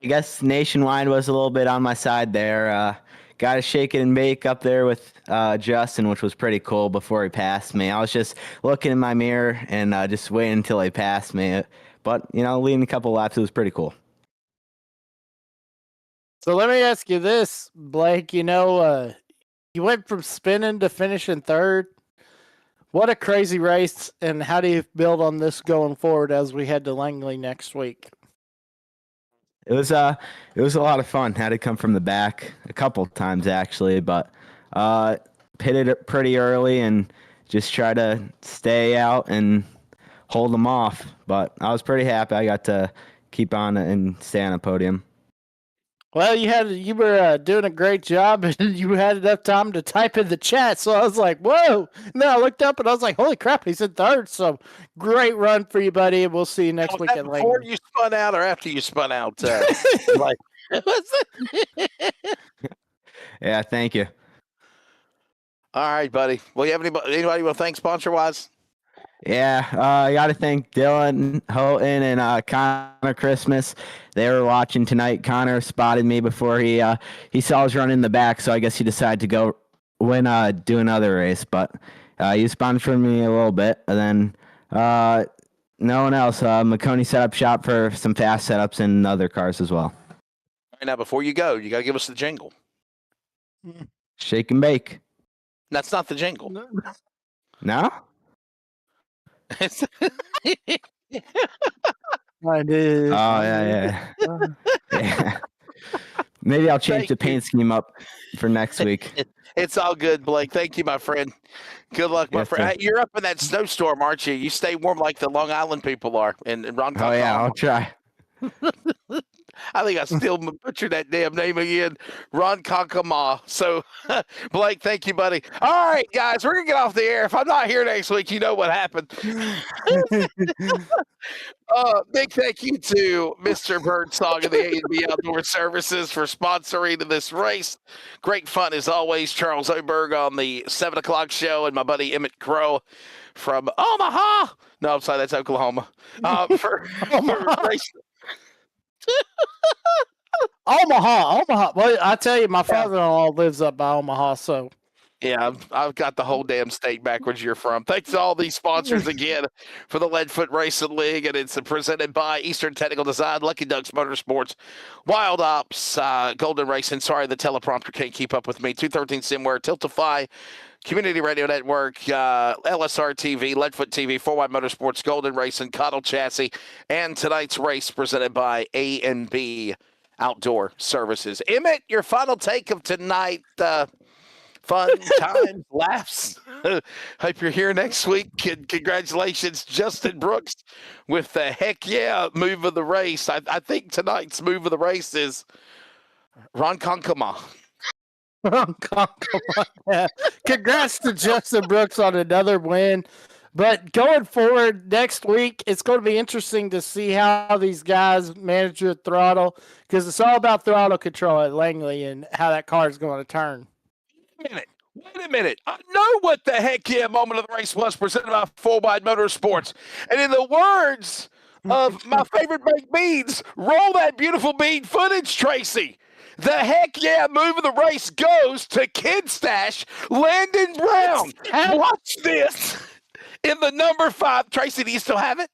I guess Nationwide was a little bit on my side there. Got to shake it and bake up there with Justin, which was pretty cool before he passed me. I was just looking in my mirror and just waiting until he passed me. But, leading a couple laps, it was pretty cool.
So let me ask you this, Blake. You went from spinning to finishing third. What a crazy race, and how do you build on this going forward as we head to Langley next week?
It was a lot of fun. Had to come from the back a couple times actually, but pitted it pretty early and just try to stay out and hold them off. But I was pretty happy. I got to keep on and stay on a podium.
Well, you were doing a great job, and you had enough time to type in the chat. So I was like, "Whoa!" And then I looked up, and I was like, "Holy crap!" He's in third. So great run for you, buddy. And we'll see you next week at Langley.
Before you spun out, or after you spun out? Like,
yeah, thank you.
all right, buddy. Well, you have anybody want to thank sponsor wise?
Yeah, I got to thank Dylan Houghton and Connor Christmas. They were watching tonight. Connor spotted me before he saw I was running in the back, so I guess he decided to go do another race. But he sponsored me a little bit, and then no one else. McConey set up shop for some fast setups and other cars as well.
All right, now before you go, you got to give us the jingle.
Shake and bake.
That's not the jingle.
No?
I did.
Oh, yeah. Yeah. Maybe I'll change the paint scheme up for next week.
It's all good, Blake. Thank you, my friend. Good luck, my
Yes,
friend.
sir.
Hey, you're up in that snowstorm, aren't you? You stay warm like the Long Island people are. And Ron.
Oh, yeah, I'll try.
I think I still butchered that damn name again. Ron Konkama. So, Blake, thank you, buddy. All right, guys, we're going to get off the air. If I'm not here next week, you know what happened. Big thank you to Mr. Birdsong of the A&B Outdoor Services for sponsoring this race. Great fun as always. Charles Oberg on the 7 o'clock show and my buddy Emmett Crow from Omaha. No, I'm sorry, that's Oklahoma. For racing.
Omaha. Well, I tell you, my father-in-law lives up by Omaha, so.
Yeah, I've got the whole damn state backwards you're from. Thanks to all these sponsors again for the Leadfoot Racing League, and it's presented by Eastern Technical Design, Lucky Ducks Motorsports, Wild Ops, Golden Racing. Sorry, the teleprompter can't keep up with me. 213 Simware, Tiltify, Community Radio Network, LSRTV, Leadfoot TV, 4 Wide Motorsports, Golden Racing, Cottle Chassis, and tonight's race presented by A&B Outdoor Services. Emmett, your final take of tonight. Fun times, laughs. Hope you're here next week. Congratulations, Justin Brooks, with the heck yeah move of the race. I think tonight's move of the race is Ron Konkama.
Ron Konkama. Yeah. Congrats to Justin Brooks on another win. But going forward next week, it's going to be interesting to see how these guys manage your throttle, because it's all about throttle control at Langley and how that car is going to turn.
Wait a minute. I know what the heck yeah moment of the race was, presented by 4 Wide Motorsports. And in the words of my favorite baked beans, roll that beautiful bean footage, Tracy. The heck yeah move of the race goes to Kid Stash, Landon Brown. Watch this. In the number 5. Tracy, do you still have it?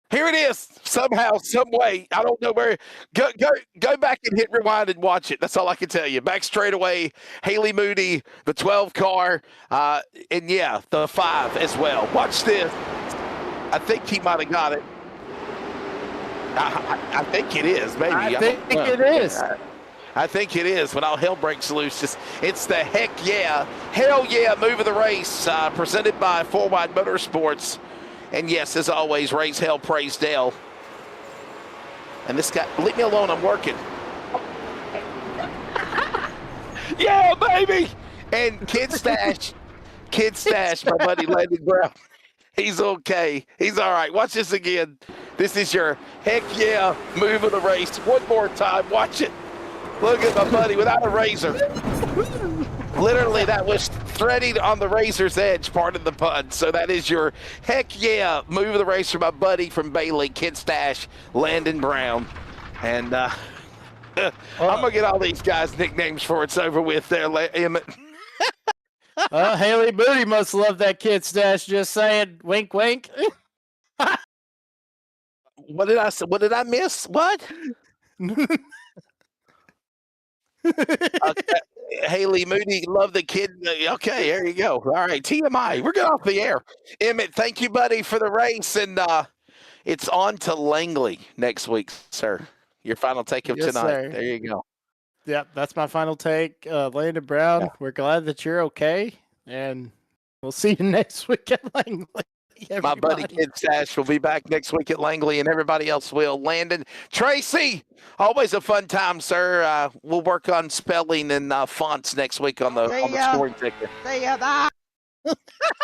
Here it is. Somehow, some way. I don't know where. Go back and hit rewind and watch it. That's all I can tell you. Back straight away, Haley Moody, the 12 car, and yeah, the 5 as well. Watch this. I think he might have got it. I think it is, maybe.
I think it is.
I think it is. When all hell breaks loose, it's the heck yeah, hell yeah move of the race, presented by 4 Wide Motorsports. And yes, as always, raise hell, praise Dale. And this guy, leave me alone, I'm working. Yeah, baby! And Kid Stash, my buddy Landon Brown. He's okay. He's all right. Watch this again. This is your heck yeah move of the race. One more time. Watch it. Look at my buddy without a razor. Literally, that was threading on the razor's edge, pardon the pun. So that is your heck yeah move of the race for my buddy from Bailey, Kid Stash, Landon Brown. And I'm going to get all these guys nicknames before it's over with there, Emmett.
Haley Moody must love that Kid Stash, just saying. Wink, wink.
What did I say? What did I miss? What? Okay. Haley Moody, love the kid. Okay, there you go. All right, TMI. We're getting off the air. Emmett, thank you, buddy, for the race. And it's on to Langley next week, sir. Your final take of tonight.
Sir.
There you go.
Yep, that's my final take. Landon Brown, We're glad that you're okay. And we'll see you next week at Langley.
My buddy Kid Stash will be back next week at Langley, and everybody else will. Landon, Tracy, always a fun time, sir. We'll work on spelling and fonts next week on the scoring ticket.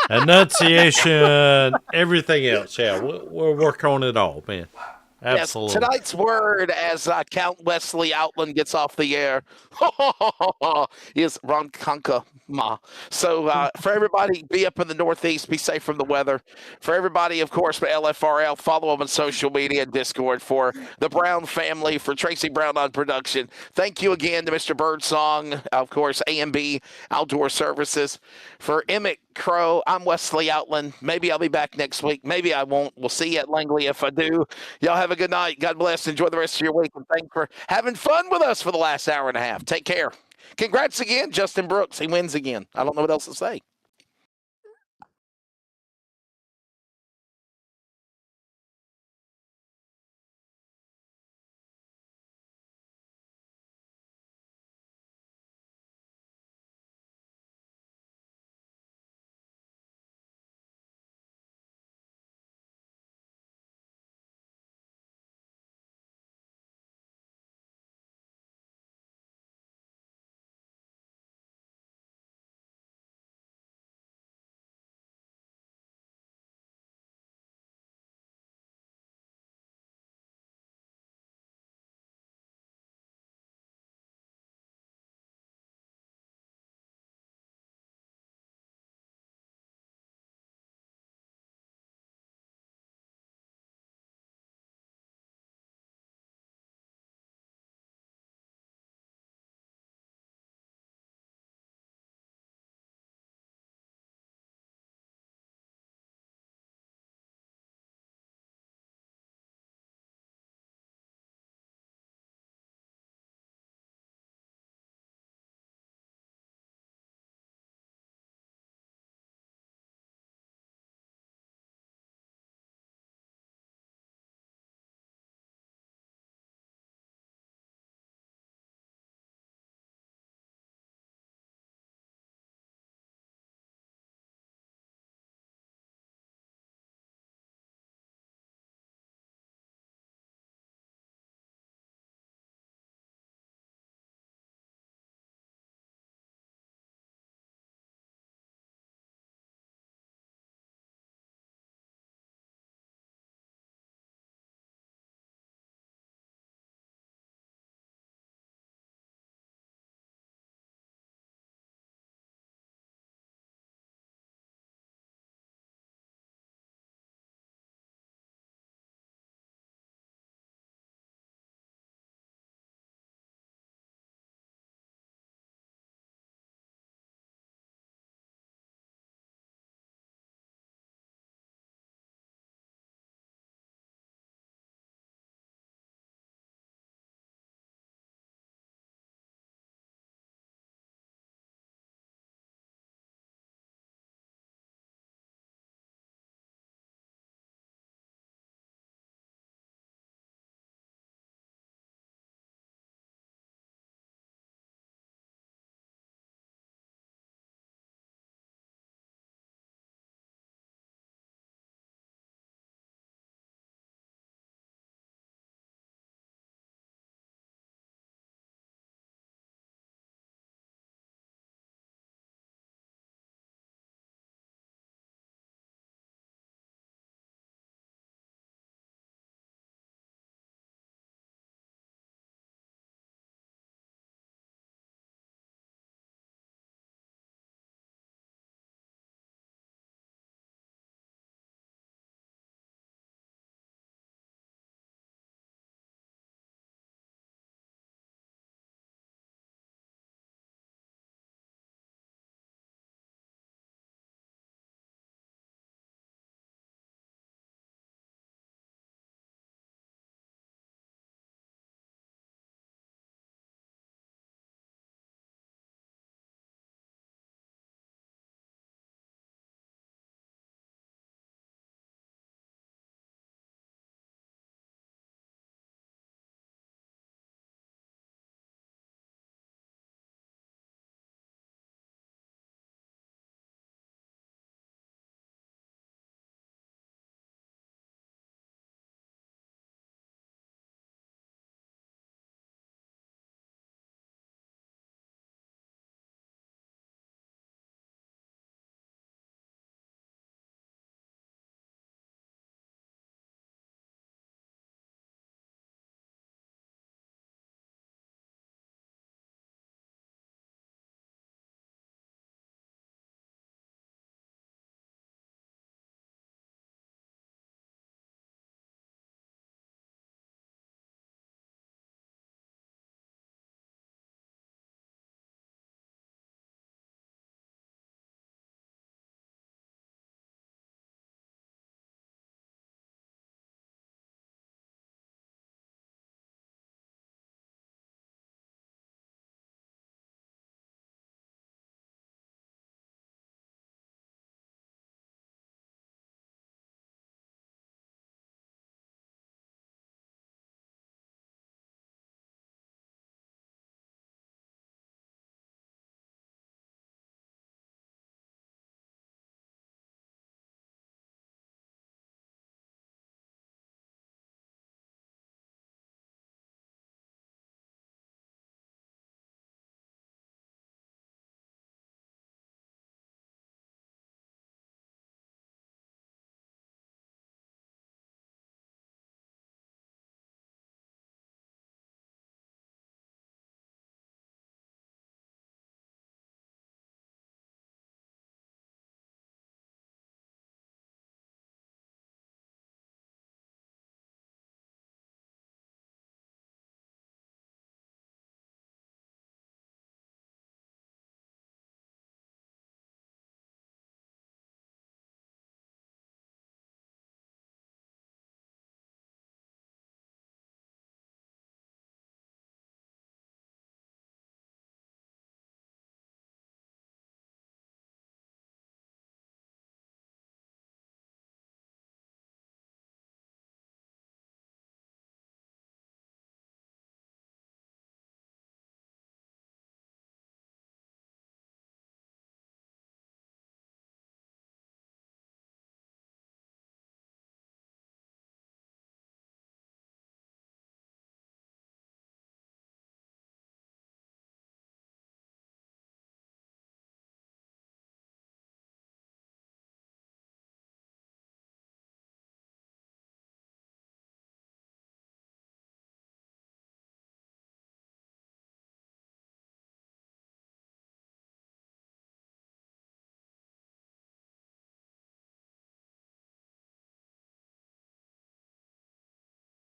Enunciation, everything else. Yeah, we'll work on it all, man. Absolutely.
Yes, tonight's word as Count Wesley Outland gets off the air is Ron Konkama. So for everybody, be up in the Northeast, be safe from the weather. For everybody, of course, for LFRL, follow them on social media and Discord. For the Brown family, for Tracy Brown on production, thank you again to Mr. Birdsong, of course, A&B Outdoor Services. For Emmett Crow, I'm Wesley Outland. Maybe I'll be back next week. Maybe I won't. We'll see you at Langley if I do. Y'all have a good night. God bless. Enjoy the rest of your week. And thanks for having fun with us for the last hour and a half. Take care. Congrats again, Justin Brooks. He wins again. I don't know what else to say.